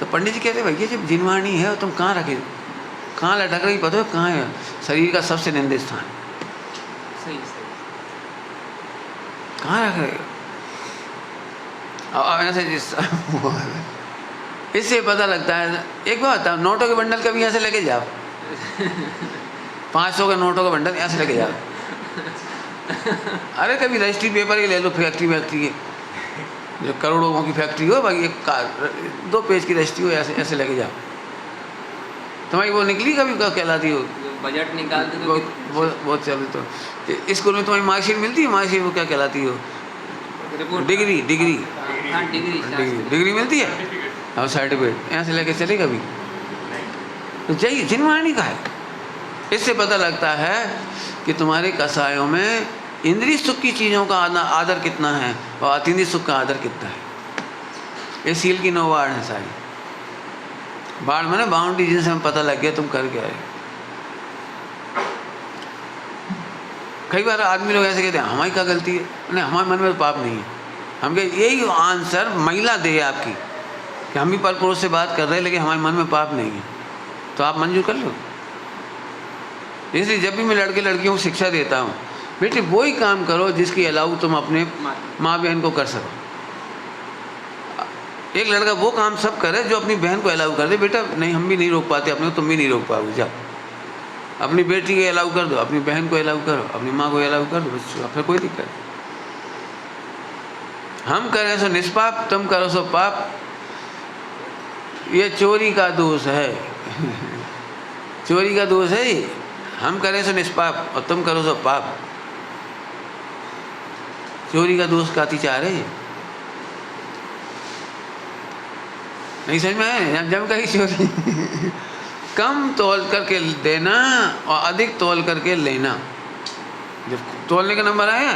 तो पंडित जी कहते भैया जब जिनवाणी है तुम कहाँ रखे, कहाँ लटक रही, पता है कहाँ है, शरीर का सबसे निंदित स्थान, सही कहाँ रख रहे हो ऐसे। इससे पता लगता है। एक बात बताओ, नोटों के बंडल कभी ऐसे लेके जाओ, 500 के नोटों का बंडल ऐसे लेके जाओ। अरे कभी रजिस्ट्री पेपर ही ले लो, फैक्ट्री के जो करोड़ों की फैक्ट्री हो, बाकी एक 2 पेज की रजिस्ट्री हो, ऐसे ऐसे लेके जाओ। तुम्हारी वो निकली कभी क्या कहलाती हो, बजट निकालते तो वो चलो, तो स्कूल में तुम्हारी मार्कशीट मिलती है, मार्कशीट वो क्या कहलाती हो, डिग्री मिलती है, और सर्टिफिकेट ऐसे लेके चले कभी, तो जाइए जिनवाणी का है। इससे पता लगता है कि तुम्हारे कसायों में इंद्रिय सुख की चीज़ों का आदर कितना है और अतीन्द्रिय सुख का आदर कितना है। ये सील की नौवाड़ है सारी। बाढ़ में ना बाउंड्री, जिनसे हमें पता लग गया तुम कर क्या है। कई बार आदमी लोग ऐसे कहते हैं हमारी क्या गलती है, नहीं हमारे मन में तो पाप नहीं है। हम कहे यही आंसर महिला दे आपकी कि हम भी पर पुरुष से बात कर रहे हैं लेकिन हमारे मन में पाप नहीं है, तो आप मंजूर कर लो। इसलिए जब भी मैं लड़के लड़कियों को शिक्षा देता हूँ, बेटे वही काम करो जिसकी अलाउ तुम अपने माँ बहन को कर सको। एक लड़का वो काम सब करे जो अपनी बहन को अलाउ कर दे। बेटा नहीं हम भी नहीं रोक पाते अपने को, तुम भी नहीं रोक पाओगे, जाओ अपनी बेटी को अलाउ कर दो, अपनी बहन को अलाउ करो, अपनी माँ को अलाउ कर दो, बस फिर कोई दिक्कत नहीं। हम करें सो निष्पाप, तुम करो सो पाप, ये चोरी का दोष है। चोरी का दोष है ये। हम करें सो निष्पाप और तुम करो सो पाप। चोरी का दोष का अतिचार है ये। नहीं समझ में आया? जब कहीं चोरी कम तोल करके देना और अधिक तोल करके लेना। जब तोलने का नंबर आया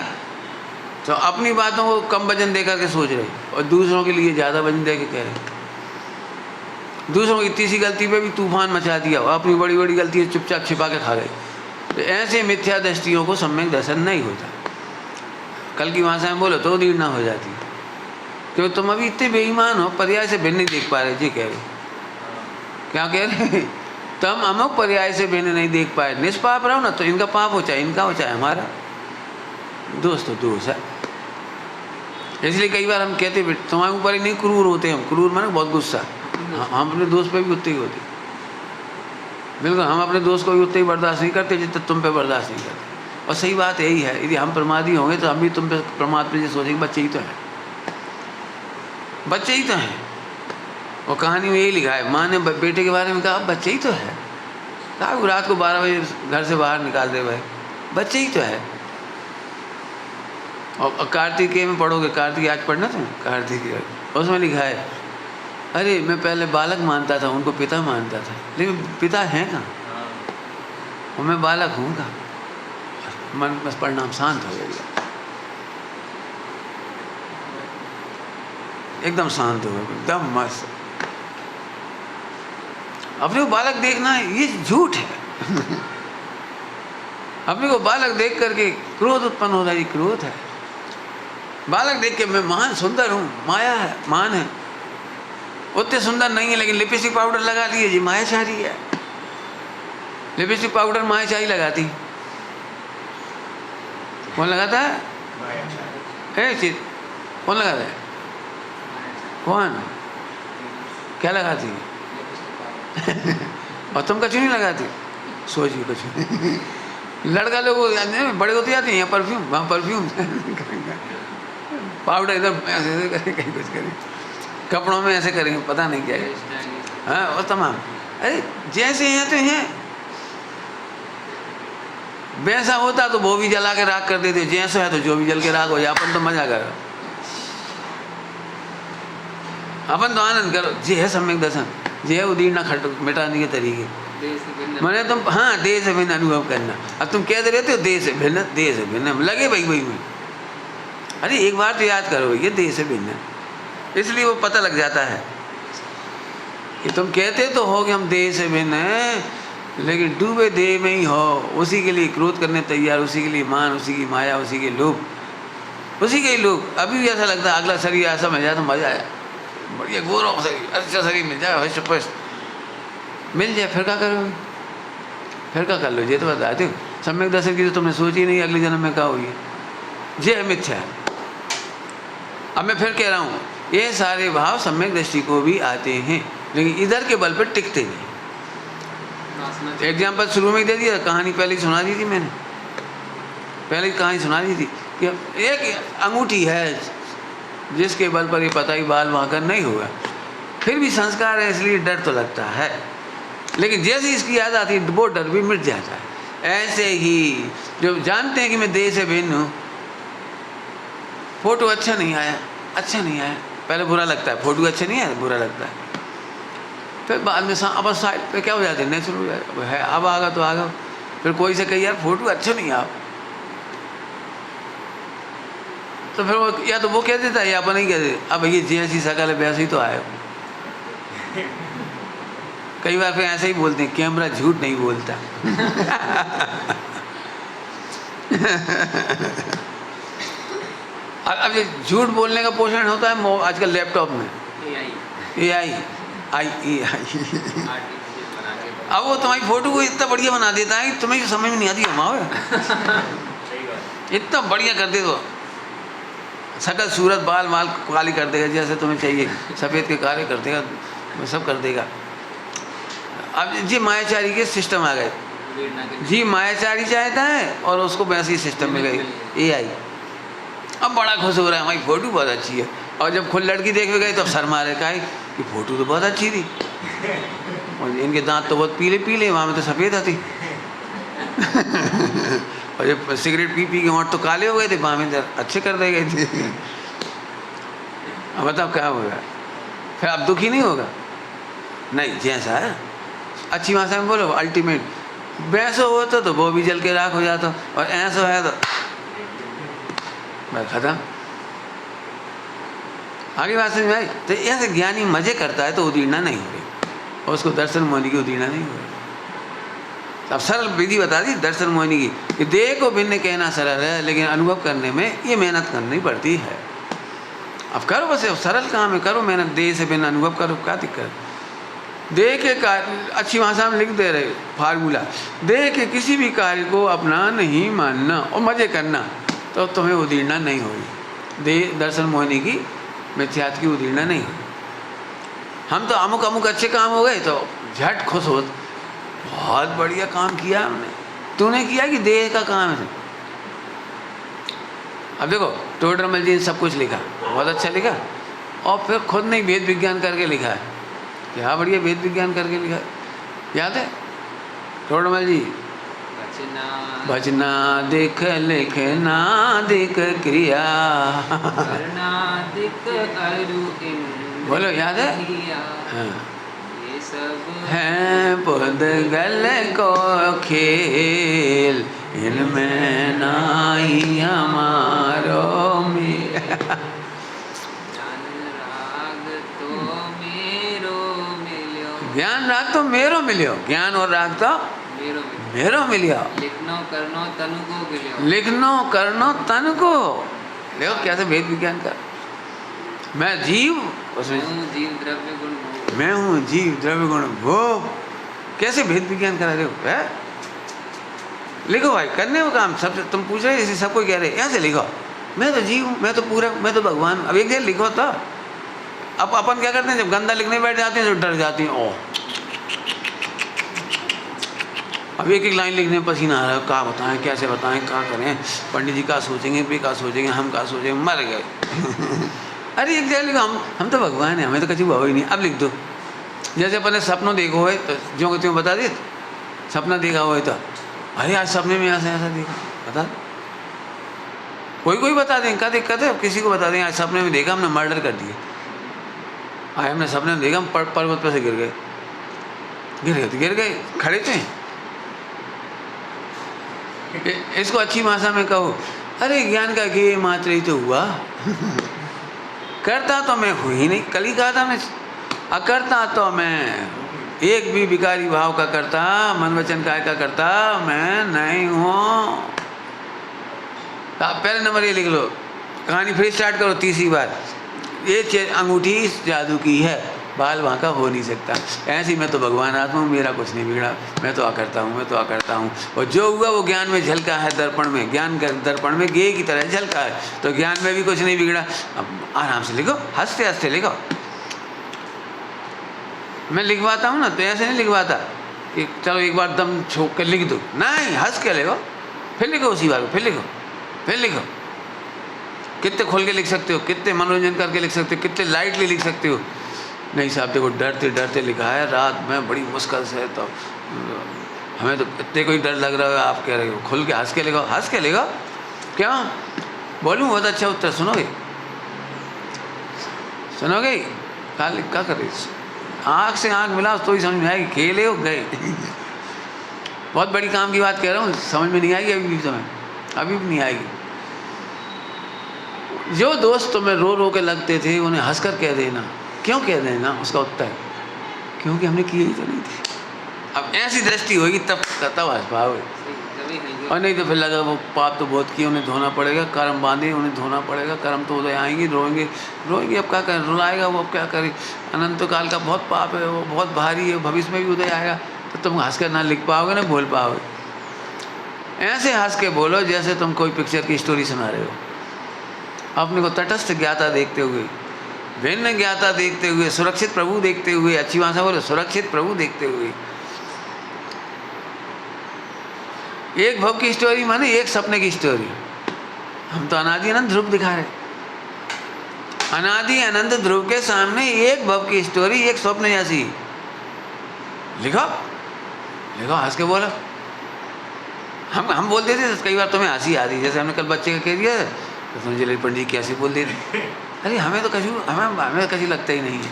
तो अपनी बातों को कम वजन दे करके सोच रहे और दूसरों के लिए ज़्यादा वजन दे के कह रहे। दूसरों की इतनी सी गलती पे भी तूफान मचा दिया और अपनी बड़ी बड़ी गलती चुपचाप छिपा के खा गए। तो ऐसे मिथ्या दृष्टियों को सम्यक दर्शन नहीं होता। कल की भाषा में बोलो तो दीड़ ना हो जाती, क्योंकि तुम अभी इतने बेईमान हो, पर्याय से भिन्न नहीं देख पा रहे। जी कह रहे, क्या कह रहे? तुम अमुक पर्याय से भिन्न नहीं देख पाए, निष्पाप रहो ना, तो इनका पाप हो चाहे इनका हो चाहे हमारा, दोष तो दोष है। इसलिए कई बार हम कहते तुम्हारे ऊपर ही नहीं क्रूर होते हम। क्रूर माने बहुत गुस्सा। हम अपने दोस्त पे भी उतने ही होते। बिल्कुल हम अपने दोस्त को भी उतने ही बर्दाश्त नहीं करते जितना तुम पे बर्दाश्त नहीं करते। और सही बात यही है, यदि हम प्रमादी होंगे तो हम भी तुम पे प्रमाद पे सोचेंगे बच्चे ही तो हैं, बच्चे ही तो हैं। और कहानी में यही लिखा है, माँ ने बेटे के बारे में कहा बच्चे ही तो है, कहा रात को 12 बजे घर से बाहर निकाल दे भाई, बच्चे ही तो है। और कार्तिकेय में पढ़ोगे, कार्तिक आज पढ़ना तुम कार्तिकेय, उसमें लिखा है अरे मैं पहले बालक मानता था, उनको पिता मानता था, लेकिन पिता हैं कहाँ, और मैं बालक हूँ कहाँ। मन बस परिणाम शांत हो गया, एकदम शांत हो गया, एकदम मस्त। अपने को बालक देखना है ये झूठ है। अपने को बालक देख करके क्रोध उत्पन्न होता है, ये क्रोध है। बालक देख के मैं महान सुंदर हूँ, माया है, मान है, उतने सुंदर नहीं है लेकिन लिपस्टिक पाउडर लगा लिए जी, मायाचारी है। लिपस्टिक पाउडर मायाचारी लगाती, कौन लगाता है? चीज कौन लगाता है? कौन क्या लगाती है? और तुम कछु नहीं लगाती, सोचिए कछु। लड़का लोग बड़े होते जाते हैं, यहाँ परफ्यूम वहाँ परफ्यूम, पाउडर इधर ऐसे करें, कहीं कुछ करें, कपड़ों में ऐसे करेंगे, पता नहीं क्या है। हाँ और तमाम, अरे जैसे हैं तो हैं, वैसा होता तो वो भी जला के राख कर देते, जैसा है तो जो भी जल के राख हो जाए, अपन तो मजा करो, अपन तो आनंद करो। जे है सम्यक दर्शन, जे है उदीर्णा खट मिटाने के तरीके, मैंने तुम हाँ देह से भिन्न अनुभव करना। अब तुम कहते रहते हो देह से भिन्न, देह से भिन्न लगे भाई में, अरे एक बार तो याद करो ये देह से भिन्न, इसलिए वो पता लग जाता है कि तुम कहते तो हो कि हम देह से भिन्न हैं, लेकिन डूबे देह में ही हो, उसी के लिए क्रोध करने तैयार, उसी के लिए मान, उसी की माया, उसी के लोभ, उसी के ही लोग। अभी भी ऐसा लगता है अगला शरीर ऐसा मिल जाए तो मजा आया, बढ़िया गौरव शरीर, अच्छा शरीर मिल जाए, हष्ट पुष्ट मिल जाए, फिर क्या करोगे, फिर क्या कर लो। ये तो बताते हो सम्यक दर्शन की तो तुमने सोची नहीं अगले जन्म में क्या होगी, ये है मिथ्या। अब मैं फिर कह रहा हूँ ये सारे भाव सम्यक दृष्टि को भी आते हैं, लेकिन इधर के बल पर टिकते नहीं। एग्जाम्पल शुरू में ही दे दिया, कहानी पहले ही सुना दी थी मैंने, पहले ही कहानी सुना दी थी कि एक अंगूठी है जिसके बल पर ये पता ही बाल वहाँ का नहीं होगा, फिर भी संस्कार है इसलिए डर तो लगता है, लेकिन जैसे इसकी याद आती है वो डर भी मिट जाता है। ऐसे ही जो जानते हैं कि मैं देह से भिन्न हूँ, फोटो अच्छा नहीं आया, अच्छा नहीं आया, पहले बुरा लगता है, फोटो अच्छा नहीं आया बुरा लगता है, फिर बाद में अब साइड पे क्या हो जाते हैं, नेचुरल हो जाए है, अब आगा तो आगा, फिर कोई से कही यार फोटो अच्छा नहीं आप, तो फिर वो या तो वो कह देता है या अपन नहीं कह देते, अब ये जैसी शकल है वैसे ही तो आए। कई बार फिर ऐसे ही बोलते हैं, कैमरा झूठ नहीं बोलता। अब ये झूठ बोलने का पोषण होता है आजकल लैपटॉप में, AI अब वो तुम्हारी फोटो को इतना बढ़िया बना देता है कि तुम्हें समझ में नहीं आती, हमाओ इतना बढ़िया कर दे दो, सकल सूरत बाल माल काली कर देगा, जैसे तुम्हें चाहिए सफ़ेद के काले कर देगा, वो सब कर देगा। अब जी मायाचारी के सिस्टम आ गए, जी मायाचारी चाहता है और उसको वैसे ही सिस्टम में गई AI। अब बड़ा खुश हो रहा है, हमारी फ़ोटो बहुत अच्छी है, और जब खुद लड़की देखने गई तो शर्मा रहे, कहा कि फ़ोटो तो बहुत अच्छी थी, और इनके दांत तो बहुत पीले पीले, वहाँ में तो सफ़ेद आती। और जब सिगरेट पी के होंठ तो काले हो गए थे, वहाँ में अच्छे कर दे गए थे। अब बताओ क्या होगा, फिर अब दुखी नहीं होगा? नहीं, जैसा है अच्छी भाषा में बोलो अल्टीमेट, वैसा होता तो वो भी जल के राख हो जाता, और ऐसा है तो खत्म। आगे बात समझ में आई? तो ऐसे ज्ञानी मजे करता है तो उदीर्णा नहीं हो रही, और उसको दर्शन मोहिनी की उदीर्णा नहीं हो रही। अब सरल विधि बता दी दर्शन मोहिनी की, कि देह को भिन्न कहना सरल है, लेकिन अनुभव करने में ये मेहनत करनी पड़ती है। अब करो बस, सरल काम है, करो मेहनत, देह से भिन्न अनुभव करो, क्या दिक्कत। देह के कार्य अच्छी भाषा में लिख दे रहे फार्मूला, देह के किसी भी कार्य को अपना नहीं मानना और मजे करना, तो तुम्हें उदीर्णा नहीं होगी। देह दर्शन मोहिनी की मिथ्यात्व की उदीर्णा नहीं होगी। हम तो अमुक अमुक अच्छे काम हो गए तो झट खुश हो, बहुत बढ़िया काम किया हमने, तूने किया कि देह का काम है, अब देखो टोडरमल जी ने सब कुछ लिखा, बहुत अच्छा लिखा, और फिर खुद ने वेद विज्ञान करके लिखा है। क्या बढ़िया वेद विज्ञान करके लिखा है, याद है टोडरमल जी? भजना दिख लिखना दिख क्रिया, करना दिख अरु इंद्रिया। बोलो याद है? हाँ। ये सब है पुद्गल को खेल, इनमें नाई हमारो मेल। ज्ञान राग तो मेरो मिल्यो, ज्ञान राग तो मेरो मिलियो, ज्ञान और राग तो मेरो मिल्यो। मेरो मिलियो। लिखनो करनो तनु को गिल्यो, लिखनो करनो तन को। देखो कैसे भेद विज्ञान का। मैं जीव, उसमें मैं हूँ जीव द्रव्य गुण भोग। मैं हूँ जीव द्रव्य गुण भोग। कैसे भेद विज्ञान करा रहे हो है? लिखो भाई, करने को काम। सब तुम पूछ रहे जैसे सबको कह रहे ऐसे लिखो, मैं तो जीव हूँ, मैं तो पूरा, मैं तो भगवान हूँ। अब एक जगह लिखो तो। अब अपन क्या करते हैं, जब गंदा लिखने बैठ जाते हैं तो डर जाती हैं। ओह, अब एक एक लाइन लिखने में पसीना आ रहा है, क्या बताएं, कैसे बताएं, क्या करें, पंडित जी क्या सोचेंगे, वे क्या सोचेंगे, हम क्या सोचेंगे, मर गए। अरे एक जगह लिखो, हम तो भगवान हैं, हमें तो कभी हुआ ही नहीं। अब लिख दो। जैसे अपने सपनों देखो है तो जो कि तुम्हें बता दी, सपना देखा हुआ है तो अरे आज सपने में ऐसा ऐसा देखा, बता। कोई कोई बता दें, क्या दिक्कत है, किसी को बता दें आज सपने में देखा हमने मर्डर कर दिया, आज हमने सपने में देखा हम पर्वत पर से गिर गए, गिर गए, खड़े थे। इसको अच्छी भाषा में कहो, अरे ज्ञान का ज्ञेय मात्र ही तो हुआ। करता तो मैं हुई ही नहीं, कल ही कहा था मैं, अकर्ता तो मैं एक भी विकारी भाव का करता, मन वचन काय का करता मैं नहीं हूँ। पहले नंबर ये लिख लो, कहानी फिर स्टार्ट करो तीसरी बार। ये अंगूठी इस जादू की है, बाल वहाँ का हो नहीं सकता। ऐसी मैं तो भगवान आत्मा हूँ, मेरा कुछ नहीं बिगड़ा, मैं तो अकर्ता हूँ, मैं तो अकर्ता हूँ। और जो हुआ वो ज्ञान में झलका है, दर्पण में, ज्ञान का दर्पण में गेय की तरह झलका है, तो ज्ञान में भी कुछ नहीं बिगड़ा। अब आराम से लिखो, हंसते हंसते लिखो। मैं लिखवाता हूँ ना तो ऐसे नहीं लिखवाता कि चलो एक बार दम छोक कर लिख दो, नहीं, हंस के लिखो, फिर लिखो उसी बार को, फिर लिखो, फिर लिखो। कितने खोल के लिख सकते हो, कितने मनोरंजन करके लिख सकते हो, कितने लाइटली लिख सकते हो। नहीं साहब देखो डरते डरते लिखा है, रात में बड़ी मुश्किल से, तो हमें तो इतने कोई डर लग रहा है, आप कह रहे हो खुल के हंस के लिखो, हंस के लिखो। क्यों बोलूँ बहुत अच्छा उत्तर, सुनोगे सुनोगे? क्या कर रही, आँख से आँख मिला तो ही समझ में आएगी, खेले हो गए। बहुत बड़ी काम की बात कह रहा हूँ, समझ में नहीं आएगी अभी भी, समय अभी भी नहीं आएगी। जो दोस्त तुम्हें रो रो के लगते थे उन्हें हंसकर कह देना। क्यों कह देना? उसका उत्तर है क्योंकि हमने किए ही तो नहीं थे। अब ऐसी दृष्टि होगी तब हंस पाओगे, और नहीं तो फिर लगा वो पाप तो बहुत किए, उन्हें धोना पड़ेगा, कर्म बांधे उन्हें धोना पड़ेगा, कर्म तो उदय आएंगे, रोएंगे रोएंगे, अब क्या करें, रुलाएगा वो, अब क्या करें, अनंत काल का बहुत पाप है, वो बहुत भारी है, भविष्य में भी उदय आएगा, तो तुम हंस कर ना लिख पाओगे ना बोल पाओगे। ऐसे हंस के बोलो जैसे तुम कोई पिक्चर की स्टोरी सुना रहे हो, अपने को तटस्थ ज्ञाता देखते हुए, भिन्न ज्ञाता देखते हुए, सुरक्षित प्रभु देखते हुए, अच्छी भाषा बोलो, सुरक्षित प्रभु देखते हुए। एक भव की स्टोरी माने एक सपने की स्टोरी। हम तो अनादि अनंत ध्रुव दिखा रहे, अनादि अनंत ध्रुव के सामने एक भव की स्टोरी, एक स्वप्न जैसी। लिखो लिखो, हंस के बोलो। हम बोल देते कई बार, तुम्हें हंसी आती, जैसे हमने कल बच्चे का कह दिया तो समझ ले पंडित जी कैसे बोल देते। अरे हमें तो हमें कभी लगता ही नहीं है।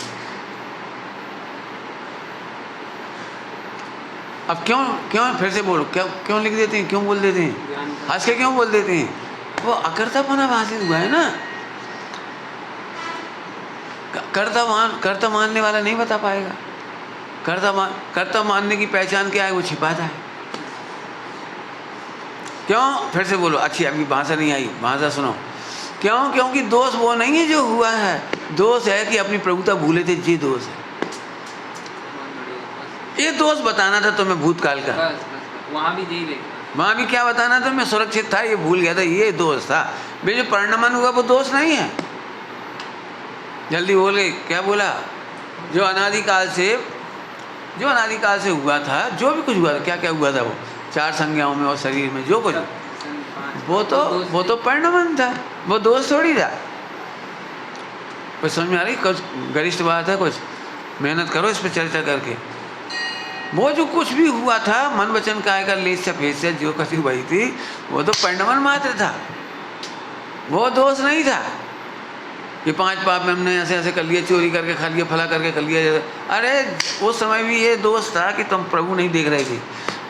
अब क्यों फिर से बोलो, क्यों लिख देते हैं, क्यों बोल देते हैं, हंस के क्यों बोल देते हैं? वो अकर्तापना हासिल हुआ है ना। कर्ता मानने वाला नहीं बता पाएगा। कर्ता मानने की पहचान क्या है, वो छिपाता है। क्यों? फिर से बोलो, अच्छी अभी भाषा नहीं आई, भाषा सुनो। क्यों? क्योंकि दोष वो नहीं है जो हुआ है, दोष है कि अपनी प्रभुता भूले थे, ये दोष है। ये दोष बताना था तुम्हें भूतकाल का, वहाँ भी यही देखना, वहाँ भी क्या बताना था, मैं सुरक्षित था, ये भूल गया था, ये दोष था। भाई जो परिणमन हुआ वो दोष नहीं है। जल्दी बोल गए, क्या बोला? जो अनादिकाल से हुआ था, जो भी कुछ हुआ था, क्या क्या हुआ था वो, चार संज्ञाओं में और शरीर में जो कुछ, वो तो परिणमन था, वो दोष थोड़ी था। कुछ समझ में आ रही? कुछ गरिष्ठ बात है, कुछ मेहनत करो इस पर चर्चा करके। वो जो कुछ भी हुआ था, मन वचन काय का लेस से जो कसी हुई थी, वो तो परिणमन मात्र था, वो दोष नहीं था कि 5 पाप में हमने ऐसे ऐसे कर लिया, चोरी करके खा लिया, फला करके कर लिया। अरे उस समय भी ये दोष था कि तुम प्रभु नहीं देख रहे थे,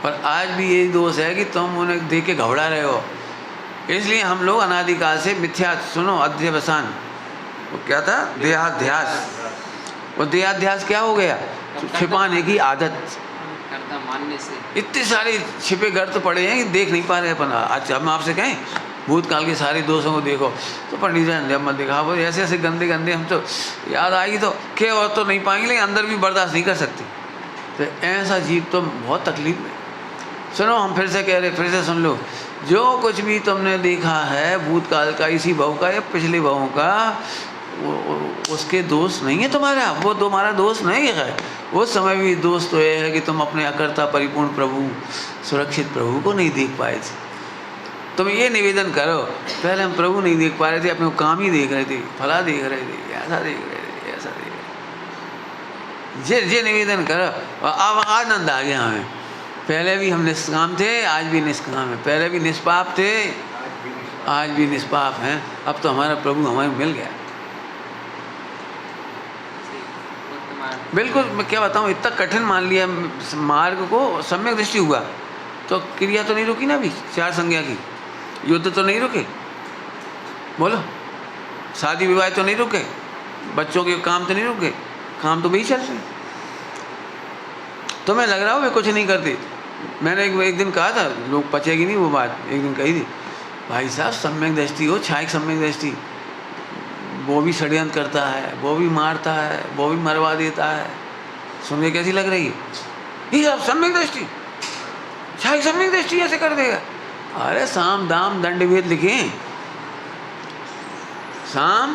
और आज भी यही दोष है कि तुम उन्हें देख के घबरा रहे हो। इसलिए हम लोग अनादिकाल से मिथ्या, सुनो, अध्यवसान, वो क्या था? देहाध्यास। वो देहाध्यास क्या हो गया? छिपाने की आदत, कर्ता मानने से। इतने सारे छिपे गर्त पड़े हैं कि देख नहीं पा रहे अपन। आज हम आपसे कहें भूतकाल के सारे दोषों को देखो, तो पंडित जी जब मत दिखा, वो ऐसे ऐसे गंदे गंदे, हम तो याद आएगी तो क्या, और तो नहीं पाएंगे, लेकिन अंदर भी बर्दाश्त नहीं कर सकते। तो ऐसा जीव तो बहुत तकलीफ में। सुनो, हम फिर से कह रहे, फिर से सुन लो, जो कुछ भी तुमने देखा है भूतकाल का, इसी भाव का या पिछले भावों का, उसके दोष नहीं है तुम्हारा, वो तुम्हारा दोष नहीं है। उस समय भी दोष तो ये है कि तुम अपने अकर्ता परिपूर्ण प्रभु, सुरक्षित प्रभु को नहीं देख पाए थे। तुम ये निवेदन करो, पहले हम प्रभु नहीं देख पा रहे थे, अपने काम ही देख रहे थे, फला देख रहे थे, ऐसा देख रहे थे, ऐसा देख रहे थे। ये निवेदन करो, अब आनंद आ गया हमें। पहले भी हम निष्काम थे, आज भी निष्काम है। पहले भी निष्पाप थे, आज भी निष्पाप हैं। अब तो हमारा प्रभु हमें मिल गया। बिल्कुल, मैं क्या बताऊँ, इतना कठिन मान लिया मार्ग को, सम्यक दृष्टि हुआ तो क्रिया तो नहीं रुकी ना अभी, 4 संज्ञा की, युद्ध तो नहीं रुके, बोलो, शादी विवाह तो नहीं रुके, बच्चों के काम तो नहीं रुके, काम तो वही चल रहे। तुम्हें लग रहा हो वे कुछ नहीं करती। मैंने एक दिन कहा था, लोग पचेगी नहीं वो बात, एक दिन कही थी, भाई साहब सम्यक दृष्टि हो, छायक सम्यक दृष्टि, वो भी षड्यंत्र करता है, वो भी मारता है, वो भी मरवा देता है। सुनने कैसी लग रही है? ये सब सम्यक दृष्टि, छायक सम्यक दृष्टि ऐसे कर देगा। अरे साम दाम दंड भेद लिखे, साम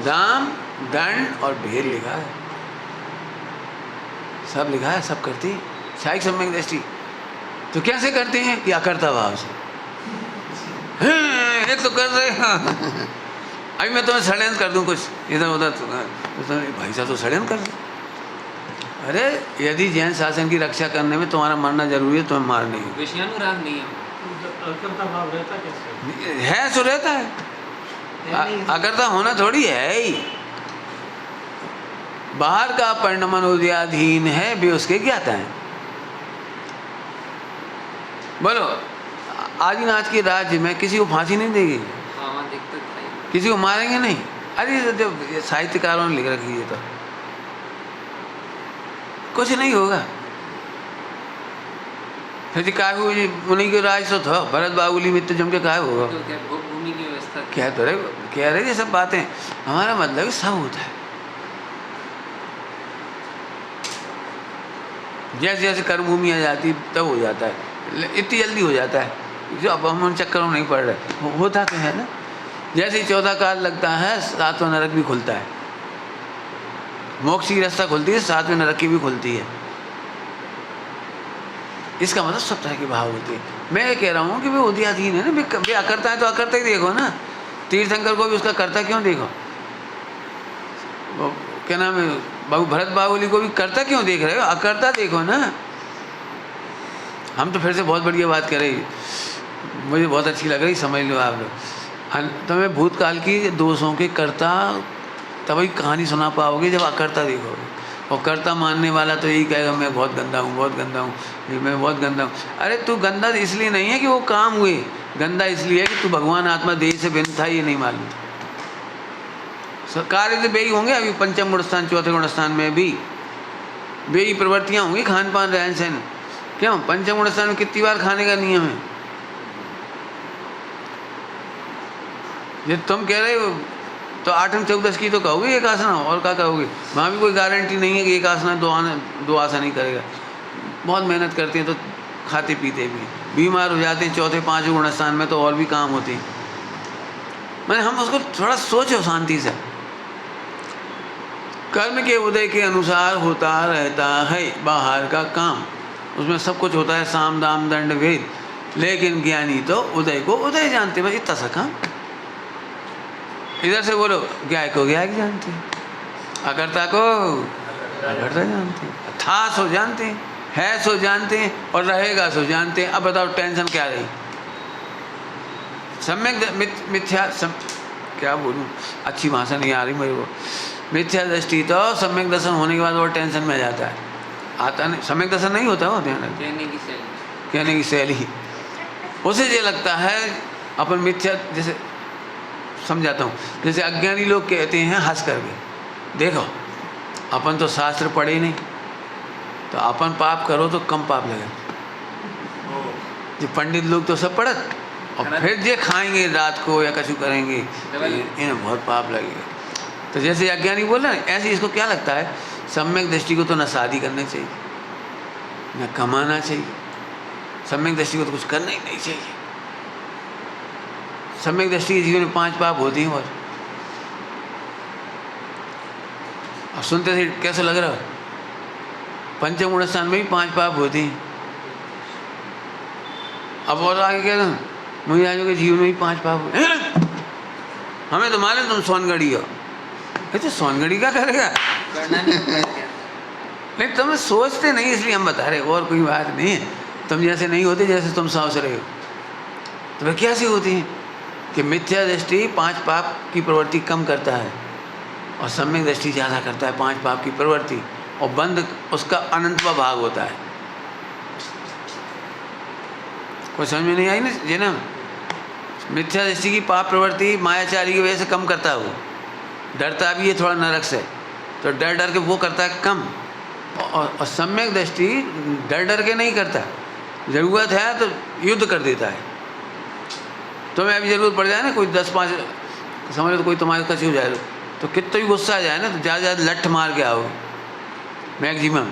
दाम दंड और भेद लिखा है, सब लिखा है, सब करती है छायक सम्यक दृष्टि। तो कैसे करते हैं? कि अकर्ता भाव से। एक तो कर रहे हैं, अभी मैं तुम्हें षड्यंत्र कर दूं कुछ इधर उधर, तो भाई साहब तो षड्यंत्र कर दो। अरे यदि जैन शासन की रक्षा करने में तुम्हारा मरना जरूरी है, तुम्हें मार नहीं विषयानुराग नहीं है, भाव रहता कैसे है, सो रहता है। अकर्ता होना थोड़ी है ही, बाहर का परिणमन उदयाधीन है, भी उसके ज्ञाता है। बोलो, आदिनाथ के राज्य में किसी को फांसी नहीं देगी, किसी को मारेंगे नहीं। अरे जब साहित्यकारों ने लिख रखी है तो कुछ नहीं होगा। फिर काय हुई उन्हीं के राज तो था, भरत बाहुली मित्र जम के काय होगा, भूमि की व्यवस्था क्या तो रहे, कह रहे ये सब बातें। हमारा मतलब सब होता है, जैसे जैसे कर्म भूमि आ जाती तब हो जाता है, इतनी जल्दी हो जाता है, जो अब हम उन चक्करों में नहीं पड़ रहे, होता तो है ना। जैसे ही 14 काल लगता है, 7वां नरक भी खुलता है, मोक्ष की रास्ता खुलती है, 7वें नरक की भी खुलती है। इसका मतलब सब तरह के भाव होते हैं। मैं ये कह रहा हूँ कि वे उदयाधीन है ना, वे अकर्ता है तो अकर्ता ही देखो ना। तीर्थंकर को भी उसका कर्ता क्यों देखो, वो क्या नाम है, बाबू भरत बाहुली को भी कर्ता क्यों देख रहे हो, अकर्ता देखो ना। हम तो फिर से बहुत बढ़िया बात कर रही, मुझे बहुत अच्छी लग रही, समझ लो आप लोग। तुम्हें भूतकाल की दोषों के कर्ता तभी कहानी सुना पाओगे जब अकर्ता देखोगे। और कर्ता मानने वाला तो यही कहेगा मैं बहुत गंदा हूँ, बहुत गंदा हूँ, मैं बहुत गंदा हूँ। अरे तू गंदा इसलिए नहीं है कि वो काम हुए, गंदा इसलिए है कि तू भगवान आत्मा देह से भिन्न था, ये नहीं मालूम। कार्य तो बेही होंगे, अभी पंचम गुण स्थान, चौथे गुण स्थान में भी बेही प्रवृत्तियाँ होंगी, खान पान रहन सहन। क्यों? पंचम गुण स्थान में कितनी बार खाने का नियम है। ये तुम कह रहे हो तो 8 14 की तो कहोगे एक आसना, और क्या कहोगे? वहाँ भी कोई गारंटी नहीं है कि एक आसना दो आसन नहीं करेगा। बहुत मेहनत करते हैं तो खाते पीते भी, बीमार हो जाते हैं चौथे 5 गुण स्थान में तो और भी काम होते हैं। मैंने हम उसको थोड़ा सोचो शांति से। कर्म के उदय के अनुसार होता रहता है बाहर का काम, उसमें सब कुछ होता है, साम दाम दंड भेद। लेकिन ज्ञानी तो उदय को उदय जानते, बस इतना सा काम। इधर से बोलो ज्ञाय को ज्ञाय जानते, अकर्ता को अकर्ता जानते, था सो जानते, है सो जानते और रहेगा सो जानते। अब बताओ टेंशन क्या रही? सम्यक मिथ्या क्या बोलूं, अच्छी भाषा नहीं आ रही मेरे को। मिथ्या दृष्टि तो सम्यक दर्शन होने के बाद और टेंशन में जाता है, आता नहीं। सम्यक दर्शन नहीं होता हो, ध्यान रखना। कहने की शैली उसे ये लगता है अपन मिथ्या, जैसे समझाता हूँ, जैसे अज्ञानी लोग कहते हैं हंस करके, देखो अपन तो शास्त्र पढ़े नहीं, तो अपन पाप करो तो कम पाप लगे। जो पंडित लोग तो सब पढ़त और फिर जे खाएंगे रात को या कछु करेंगे, इन्हें बहुत पाप लगेगा। तो जैसे अज्ञानी बोल रहे हैं, ऐसे इसको क्या लगता है, सम्यक दृष्टि को तो न शादी करनी चाहिए, न कमाना चाहिए, सम्यक दृष्टि को तो कुछ करना ही नहीं चाहिए। सम्यक दृष्टि के जीवन में 5 पाप होती हैं। और अब सुनते थे कैसे लग रहा है, पंचम गुण स्थान में भी 5 पाप होती हैं। अब और आगे कह रहे हैं मुनिराजों के जीवन में भी 5 पाप होते हैं। हमें तो मालूम तुम सोनगढ़ी हो, तो सोनगढ़ी क्या करेगा? नहीं, तुम सोचते नहीं इसलिए हम बता रहे, और कोई बात नहीं है। तुम जैसे नहीं होते जैसे तुम सोच रहे हो। तो वह कैसी होती है कि मिथ्या दृष्टि 5 पाप की प्रवृत्ति कम करता है और सम्यक दृष्टि ज़्यादा करता है 5 पाप की प्रवृत्ति, और बंद उसका अनंतवा भाग होता है। कोई समझ में नहीं आई ना जी ना? मिथ्या दृष्टि की पाप प्रवृत्ति मायाचारी की वजह से कम करता है, वो डरता भी है थोड़ा नरक से, तो डर डर के वो करता है कम। और सम्यक दृष्टि डर डर के नहीं करता, ज़रूरत है तो युद्ध कर देता है। तुम्हें अभी ज़रूरत पड़ जाए ना, कोई 10-5 समझ लो, तो कोई तुम्हारे कच्ची हो जाए तो कितना भी गुस्सा आ जाए ना, तो ज़्यादा लठ मार के आओगे, मैक्सिमम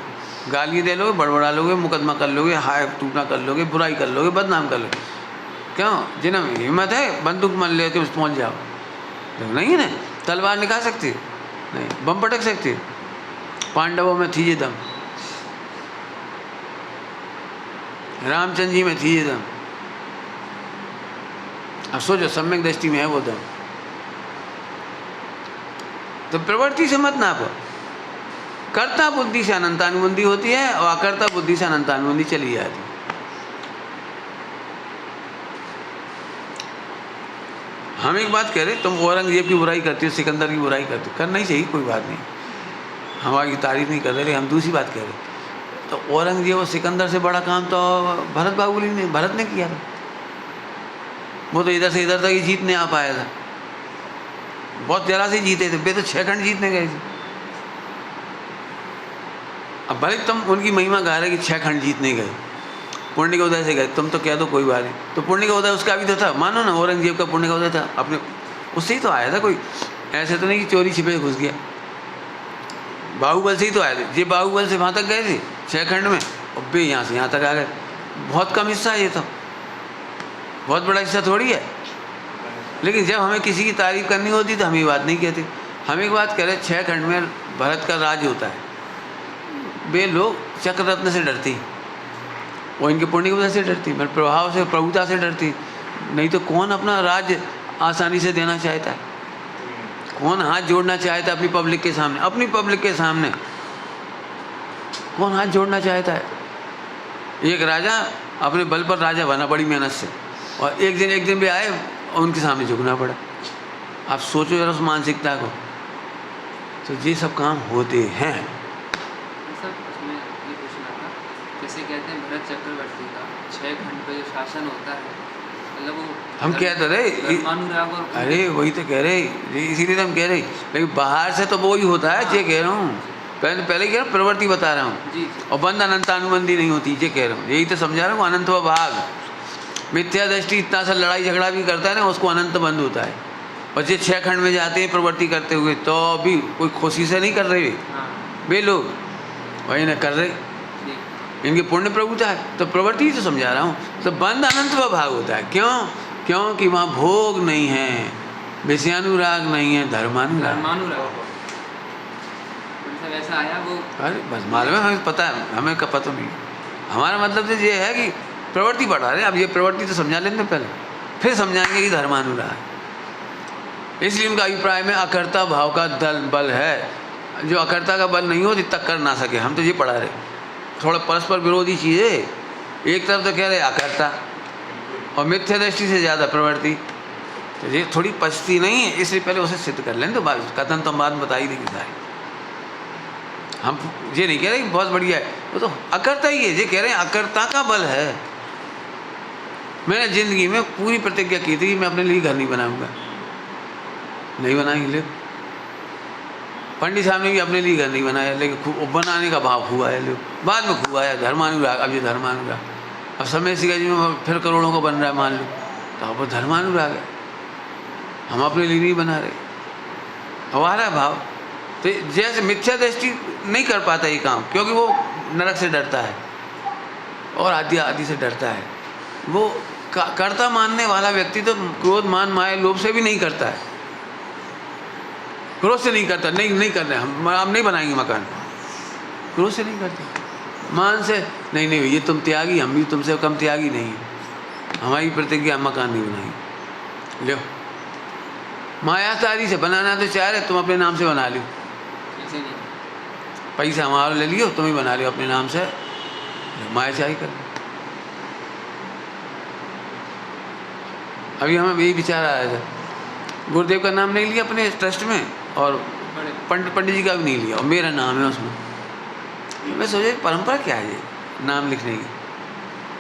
गाली दे लोगे, बड़बड़ा लोगे, मुकदमा कर लोगे, हाय टूटना कर लोगे, बुराई कर लोगे, बदनाम कर लोगे। क्यों? जिन्हें हिम्मत है बंदूक मन लेके पहुँच जाओ, तो नहीं है ना, तलवार निकाल सकती नहीं, बम पटक सकती। पांडवों में थी ये दम, रामचंद्र जी में थी ये दम। अब सोचो सम्यक दृष्टि में है वो दम। तो प्रवृत्ति से मत नापो, कर्ता बुद्धि से अनंतानुबंधी होती है और अकर्ता बुद्धि से अनंतानुबंधी चली जाती है। हम एक बात कह रहे, तुम औरंगजेब की बुराई करती हो, सिकंदर की बुराई करती हो, करना ही चाहिए, कोई बात नहीं, हमारी तारीफ नहीं कर रहे, हम दूसरी बात कह रहे। तो औरंगजेब और सिकंदर से बड़ा काम तो भरत बाहुबली ने, भरत ने किया था। वो तो इधर से इधर तक ही जीतने आ पाया था, बहुत जरा से जीते थे, वे तो 6 खंड जीतने गए थे। अब भले तुम उनकी महिमा गा रहे कि 6 खंड जीतने गए, पुण्य का उदय से गए, तुम तो कह दो कोई बात नहीं, तो पुण्य का उदय उसका भी तो था, मानो ना, औरंगजेब का पुण्य का उदय था, अपने उससे ही तो आया था। कोई ऐसे तो नहीं कि चोरी छिपे घुस गया, बाहुबल से ही तो आए थे। ये बाहुबल से वहाँ तक गए थे 6 खंड में, और बे यहाँ से यहाँ तक आ गए। बहुत कम हिस्सा है ये तो, बहुत बड़ा हिस्सा थोड़ी है। लेकिन जब हमें किसी की तारीफ करनी होती तो हम ये बात नहीं कहते। हम एक बात कह रहे, 6 खंड में भरत का राज होता है, वे लोग चक्ररत्न से डरती, वो इनके पुण्य की वजह से डरती, मेरे प्रभाव से, प्रभुता से डरती। नहीं तो कौन अपना राज्य आसानी से देना चाहता है? कौन हाथ जोड़ना चाहता है अपनी पब्लिक के सामने? अपनी पब्लिक के सामने कौन हाथ जोड़ना चाहता है? एक राजा अपने बल पर राजा बना बड़ी मेहनत से, और एक दिन भी आए और उनके सामने झुकना पड़ा। आप सोचो जरा उस मानसिकता को। तो ये सब काम होते हैं। सर उसमें ये पूछना था, जैसे कहते हैं भरत चक्रवर्ती का 6 खंड पे जो शासन होता है, मतलब वो हम कह तो रहे, धर्मानुराग और अरे वही तो कह रहे, इसीलिए तो हम कह रहे, लेकिन बाहर से तो वो ही होता है। ये कह रहा हूँ, पहले कह रहा हूँ, प्रवृत्ति बता रहा हूँ। जी। और बंद अनंतानुबंधी नहीं होती, ये कह रहा हूँ, यही तो समझा रहा हूँ। अनंत व भाग, मिथ्या दृष्टि इतना सा लड़ाई झगड़ा भी करता है ना, उसको अनंत बंद होता है। और ये 6 खंड में जाते हैं प्रवृत्ति करते हुए, तो भी कोई खुशी से नहीं कर रहे वे लोग, वही ना कर रहे, इनके पुण्य प्रभुता है। तो प्रवृत्ति ही तो समझा रहा हूँ। तो बंद अनंत व भाग होता है। क्यों? क्योंकि वहाँ भोग नहीं है, विषयानुराग नहीं है, धर्मानुराग। ऐसा आया वो, अरे बस मालूम है, हमें पता है, हमें का पता नहीं। हमारा मतलब तो ये है कि प्रवृत्ति पढ़ा रहे, अब ये प्रवृत्ति तो समझा लेते पहले, फिर समझाएंगे कि धर्मानुराग। इसलिए उनका अभिप्राय में अकर्ता भाव का बल है, जो अकर्ता का बल नहीं हो जित तक कर ना सके। हम तो ये पढ़ा रहे, थोड़ा परस्पर विरोधी चीज़ें। एक तरफ तो कह रहे अकर्ता और मिथ्या दृष्टि से ज़्यादा प्रवृत्ति, तो ये थोड़ी पचती नहीं है, इसलिए पहले उसे सिद्ध कर लें। तो कथन तो हम बाद में बता ही देंगे सारे। हम ये नहीं कह रहे कि बहुत बढ़िया है, वो तो अकर्ता ही है। ये कह रहे हैं अकर्ता का बल है। मैंने ज़िंदगी में पूरी प्रतिज्ञा की थी कि मैं अपने लिए घर नहीं बनाऊंगा, नहीं बनाएंगे। ले पंडित साहब ने भी अपने लिए घर नहीं बनाया, लेकिन बनाने का भाव हुआ है, लोग बाद में हुआ है धर्मानुराग। अब ये धर्मानुराग, अब समय सिका जी में फिर करोड़ों का बन रहा है मान लो, तो अब वो धर्मानुराग है। हम अपने लिए नहीं बना रहे, अब आ रहा है भाव। तो जैसे मिथ्या दृष्टि नहीं कर पाता ये काम, क्योंकि वो नरक से डरता है और आदि से डरता है। वो कर्ता मानने वाला व्यक्ति तो क्रोध मान माया लोभ से भी नहीं करता है, क्रोध से नहीं करता। नहीं कर रहे हम नहीं बनाएंगे मकान, क्रोध से नहीं करते। मान से नहीं ये तुम त्यागी, हम भी तुमसे कम त्यागी नहीं, हमारी प्रतिज्ञा हम मकान नहीं बनाएंगे। लो मायाचारी से बनाना तो चाह रहे, तुम अपने नाम से बना लो, पैसा हमारा ले लियो, तुम ही बना लियो अपने नाम से, मायाचारी कर। अभी हमें यही विचार आया था, गुरुदेव का नाम नहीं लिया अपने ट्रस्ट में, और पंडित जी का भी नहीं लिया, और मेरा नाम है उसमें। मैं सोचा परंपरा क्या है ये नाम लिखने की,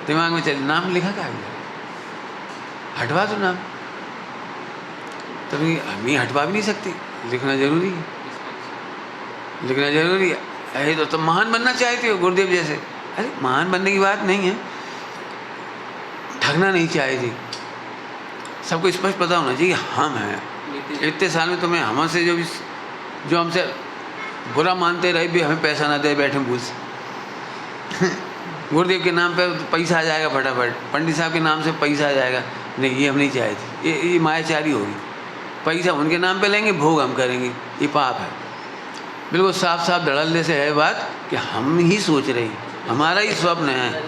दिमाग में चले नाम लिखा क्या है, हटवा दो नाम। तभी हम ही हटवा भी नहीं सकते, लिखना जरूरी है, लिखना जरूरी है। अरे तो महान बनना चाहते हो गुरुदेव जैसे, अरे महान बनने की बात नहीं है, ठगना नहीं चाहते। सबको स्पष्ट पता होना चाहिए हम हैं। इतने साल में तुम्हें हमसे जो हमसे बुरा मानते रहे भी हमें पैसा ना दे बैठे भूल से गुरुदेव के नाम पे पैसा आ जाएगा फटाफट, पंडित साहब के नाम से पैसा आ जाएगा, नहीं ये हम नहीं चाहते। ये मायाचारी होगी। पैसा उनके नाम पे लेंगे, भोग हम करेंगे, ये पाप है। बिल्कुल साफ साफ धड़ल्ले से है बात कि हम ही सोच रहे हैं, हमारा ही स्वप्न है,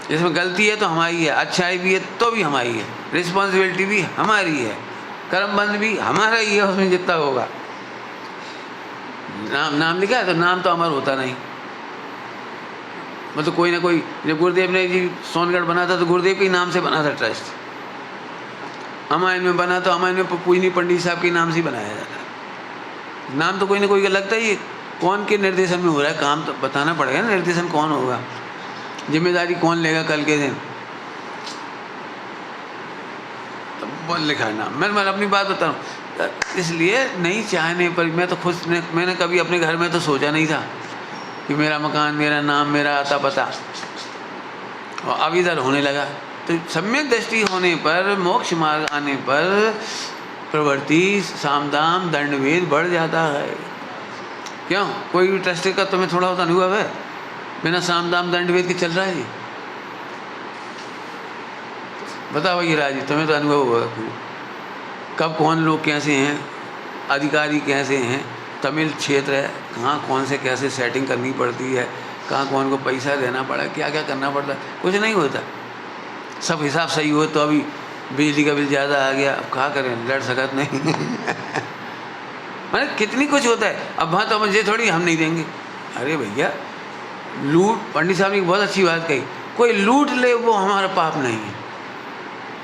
इसमें गलती है तो हमारी है, अच्छाई भी है तो भी हमारी है, रिस्पॉन्सिबिलिटी भी हमारी है, कर्मबंध भी हमारा ही है। उसमें जितना होगा नाम लिखा है तो नाम तो अमर होता नहीं। मतलब कोई ना कोई, जब गुरुदेव ने जी सोनगढ़ बना था तो गुरुदेव के नाम से बना था ट्रस्ट, अमायन में बना तो अमायन में पूजनी पंडित साहब के नाम से बनाया जाता है। नाम तो कोई ना कोई का लगता ही है, कौन के निर्देशन में हो रहा है काम तो बताना पड़ेगा ना, निर्देशन कौन होगा, जिम्मेदारी कौन लेगा कल के दिन, तो बोल लिखा है नाम। मैं अपनी बात बता रहा हूँ, इसलिए नहीं चाहने पर मैं तो खुद मैंने कभी अपने घर में तो सोचा नहीं था कि मेरा मकान, मेरा नाम, मेरा आता पता, और अब इधर होने लगा। तो सम्यक दृष्टि होने पर, मोक्ष मार्ग आने पर प्रवृत्ति सामदाम दंडभेद बढ़ जाता है। क्यों? कोई भी ट्रस्ट का तुम्हें थोड़ा बहुत अनुभव है बिना सामदाम दंडभेद के चल रहा है? बताओ ये राजी, तुम्हें तो अनुभव होगा कब कौन लोग कैसे हैं, अधिकारी कैसे हैं, तमिल क्षेत्र है, कहाँ कौन से कैसे सेटिंग करनी पड़ती है, कहाँ कौन को पैसा देना पड़ा, क्या क्या करना पड़ता है, कुछ नहीं होता। सब हिसाब सही हो तो अभी बिजली का बिल ज़्यादा आ गया, अब क्या करें, लड़ सकत नहीं मतलब कितनी कुछ होता है। अब वहाँ तो मुझे थोड़ी हम नहीं देंगे, अरे भैया लूट, पंडित साहब ने बहुत अच्छी बात कही, कोई लूट ले वो हमारा पाप नहीं है।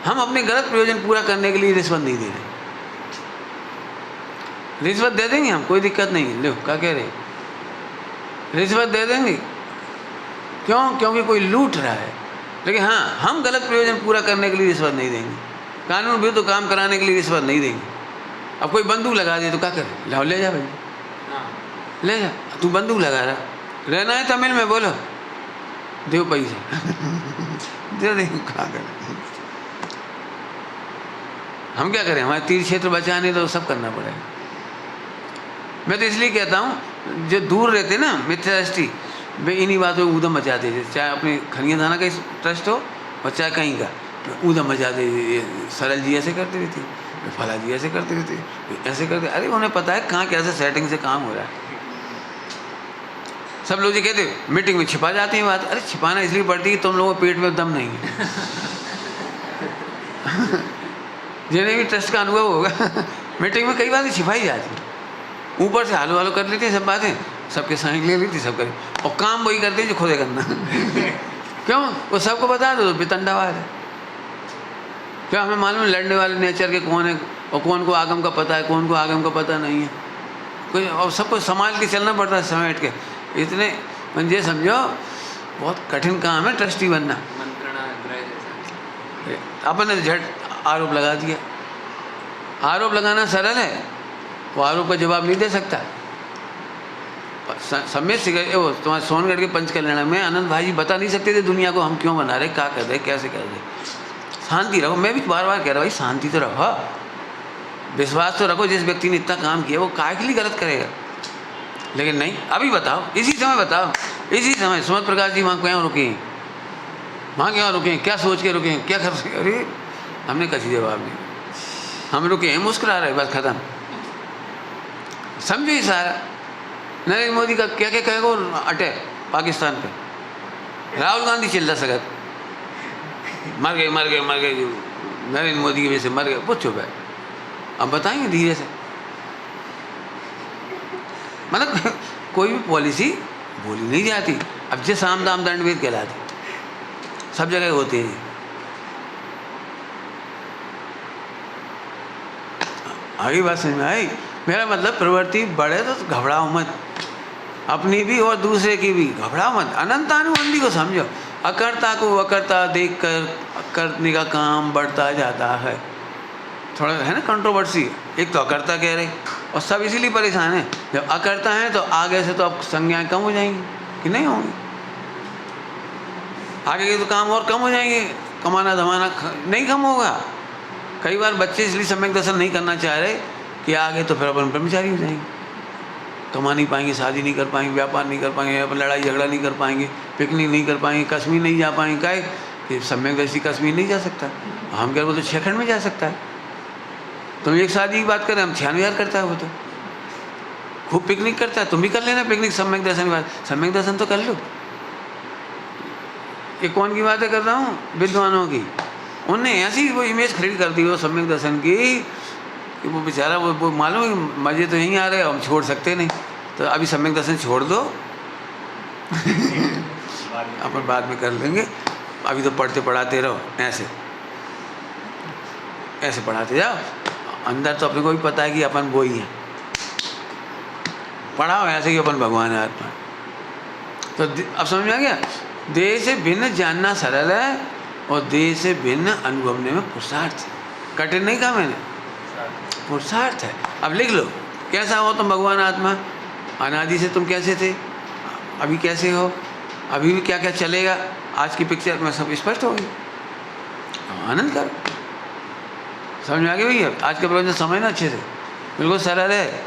हम अपने गलत प्रयोजन पूरा करने के लिए रिश्वत नहीं दे रहे, रिश्वत दे देंगे हम, कोई दिक्कत नहीं है। लो क्या कह रहे, रिश्वत दे देंगे, क्यों? क्योंकि कोई लूट रहा है। लेकिन हाँ, हम गलत प्रयोजन पूरा करने के लिए रिश्वत नहीं देंगे, कानून विरुद्ध तो काम कराने के लिए रिश्वत नहीं देंगे। अब कोई बंदूक लगा दे तो क्या करे, लाओ ले जा भाई, ले जा, तू बंदूक लगा रहा, रहना है तमिल में बोलो, दो पैसे दे देंगे, क्या करें हम, क्या करें, हमारे तीर्थ क्षेत्र बचाने तो सब करना पड़ेगा। मैं तो इसलिए कहता हूँ जो दूर रहते ना मिथ्या दृष्टि, वे इन्हीं बातों में ऊधम मचाते थे, चाहे अपने खनिया थाना का ट्रस्ट हो और चाहे कहीं का, ऊधम मचाते थे। सरल जी ऐसे करते रहते, फला जी ऐसे करते रहते, ऐसे करते, अरे उन्हें पता है कहाँ कैसे सेटिंग से काम हो रहा है। सब लोग ये कहते मीटिंग में छिपा जाती है बात। अरे छिपाना इसलिए पड़ती है कि तुम लोगों के पेट में दम नहीं है। जिन्हें भी ट्रस्ट का अनुभव होगा मीटिंग में कई बातें छिपाई जाती है, ऊपर से हालो हालो कर लेती है सब बातें, सबके साइन ले लेती सब करे, और काम वही करते हैं जो खुदे करना। क्यों? वो सबको बता दो तो बेतंडावाद है। क्या हमें मालूम है लड़ने वाले नेचर के कौन है, और कौन को आगम का पता है, कौन को आगम का पता नहीं है। कोई और सबको संभाल के चलना पड़ता है समेट के। इतने मुझे समझो बहुत कठिन काम है ट्रस्टी बनना। मंत्रणा ग्रह जैसा। अपन ने झट आरोप लगा दिया। आरोप लगाना सरल है, वो आरोप का जवाब नहीं दे सकता। समय से वो तुम्हारे सोनगढ़ के पंचकल्याण में आनंद भाई जी बता नहीं सकते थे दुनिया को हम क्यों बना रहे, क्या कर रहे, कैसे कर रहे। शांति रखो। मैं भी बार बार कह रहा भाई शांति तो रखो, विश्वास तो रखो। जिस व्यक्ति ने इतना काम किया वो काहे के लिए गलत करेगा। लेकिन नहीं, अभी बताओ, इसी समय बताओ, इसी समय सुमत प्रकाश जी वहाँ क्यों रुके, वहाँ क्यों रुके, क्या सोच के रुके, क्या कर। अरे हमने कभी जवाब नहीं, हम रुके हैं, मुस्कुरा रहे, बस खत्म। समझो ये सारा। नरेंद्र मोदी का क्या क्या कहेगा अटैक पाकिस्तान पे, राहुल गांधी चिल्ला सकत मर गए मर गए मर गए, नरेंद्र मोदी की वजह से मर गए, वो चुप है। अब बताएंगे धीरे से। मतलब कोई भी पॉलिसी बोली नहीं जाती। अब जैसे साम दाम दंड भेद कहलाती, सब जगह होते हैं। आगे बात समझ में आई। मेरा मतलब प्रवृत्ति बढ़े तो घबराओ मत, अपनी भी और दूसरे की भी घबराओ मत। अनंतानुबंधी को समझो। अकर्ता को अकर्ता देखकर करने का काम बढ़ता जाता है। थोड़ा है ना कंट्रोवर्सी। एक तो अकर्ता कह रहे और सब इसीलिए परेशान है। जब अकर्ता है तो आगे से तो अब संज्ञाएं कम हो जाएंगी कि नहीं होंगी, आगे के तो काम और कम हो जाएंगे, कमाना धमाना नहीं कम होगा। कई बार बच्चे इसलिए सम्यक दर्शन नहीं करना चाह रहे कि आगे तो फिर अपन ब्रह्मचारी हो जाएंगे, कमा नहीं पाएंगे, शादी नहीं कर पाएंगे, व्यापार नहीं कर पाएंगे, अपन लड़ाई झगड़ा नहीं कर पाएंगे, पिकनिक नहीं कर पाएंगे, कश्मीर नहीं जा पाएंगे। क्या कि सम्यक दर्शी कश्मीर नहीं जा सकता, हम कह वो तो 6 खंड में जा सकता है। तुम एक शादी की बात करें, हम 96,000 करता है, वो तो खूब पिकनिक करता है। तुम भी कर लेना पिकनिक सम्यक दर्शन की बात, सम्यक दर्शन तो कर लो। ये कौन की बातें कर रहा हूँ, विद्वानों की। उनने ऐसी वो इमेज खरीद कर दी वो सम्यक दर्शन की कि वो बेचारा वो मालूम मज़े तो यहीं आ रहे, हम छोड़ सकते नहीं। तो अभी सम्यक दर्शन छोड़ दो अपन बाद में कर लेंगे, अभी तो पढ़ते पढ़ाते रहो। ऐसे ऐसे पढ़ाते जाओ, अंदर तो अपने को भी पता है कि अपन वो ही हैं। पढ़ाओ ऐसे कि अपन भगवान है, आत्मा। तो अब समझ में आ गया। देह से भिन्न जानना सरल है और देह से भिन्न अनुभवने में पुरुषार्थ है। कठिन नहीं कहा मैंने, पुरुषार्थ है। अब लिख लो, कैसा हो तुम भगवान आत्मा, अनादि से तुम कैसे थे, अभी कैसे हो, अभी भी क्या क्या चलेगा। आज की पिक्चर में सब स्पष्ट होगी, आनंद करो। समझ में आ गया भैया। आज का प्रवचन समझ ना अच्छे से, बिल्कुल सरल है।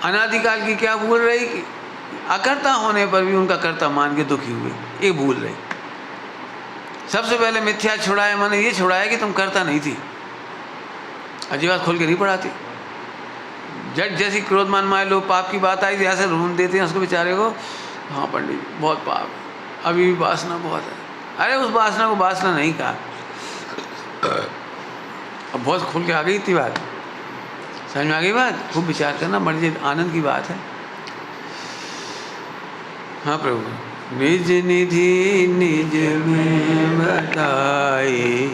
अनादिकाल की क्या भूल रही कि अकर्ता होने पर भी उनका कर्ता मान के दुखी हुए, ये भूल रही। सबसे पहले मिथ्या छुड़ाया, मैंने ये छुड़ाया कि तुम करता नहीं थी। अजी बात खोल के नहीं पढ़ाती। जट जैसी क्रोधमान माए लोग पाप की बात आई ऐसे ढूंढ देते हैं उसको बेचारे को। हाँ पंडित जी बहुत पाप, अभी भी वासना बहुत है। अरे उस वासना को वासना नहीं कहा, अब बहुत खुल के आ गई इतनी बात, समझ में आ गई बात। खूब विचार करना, बड़ी आनंद की बात है। हाँ प्रभु। निज निधि निज में बताई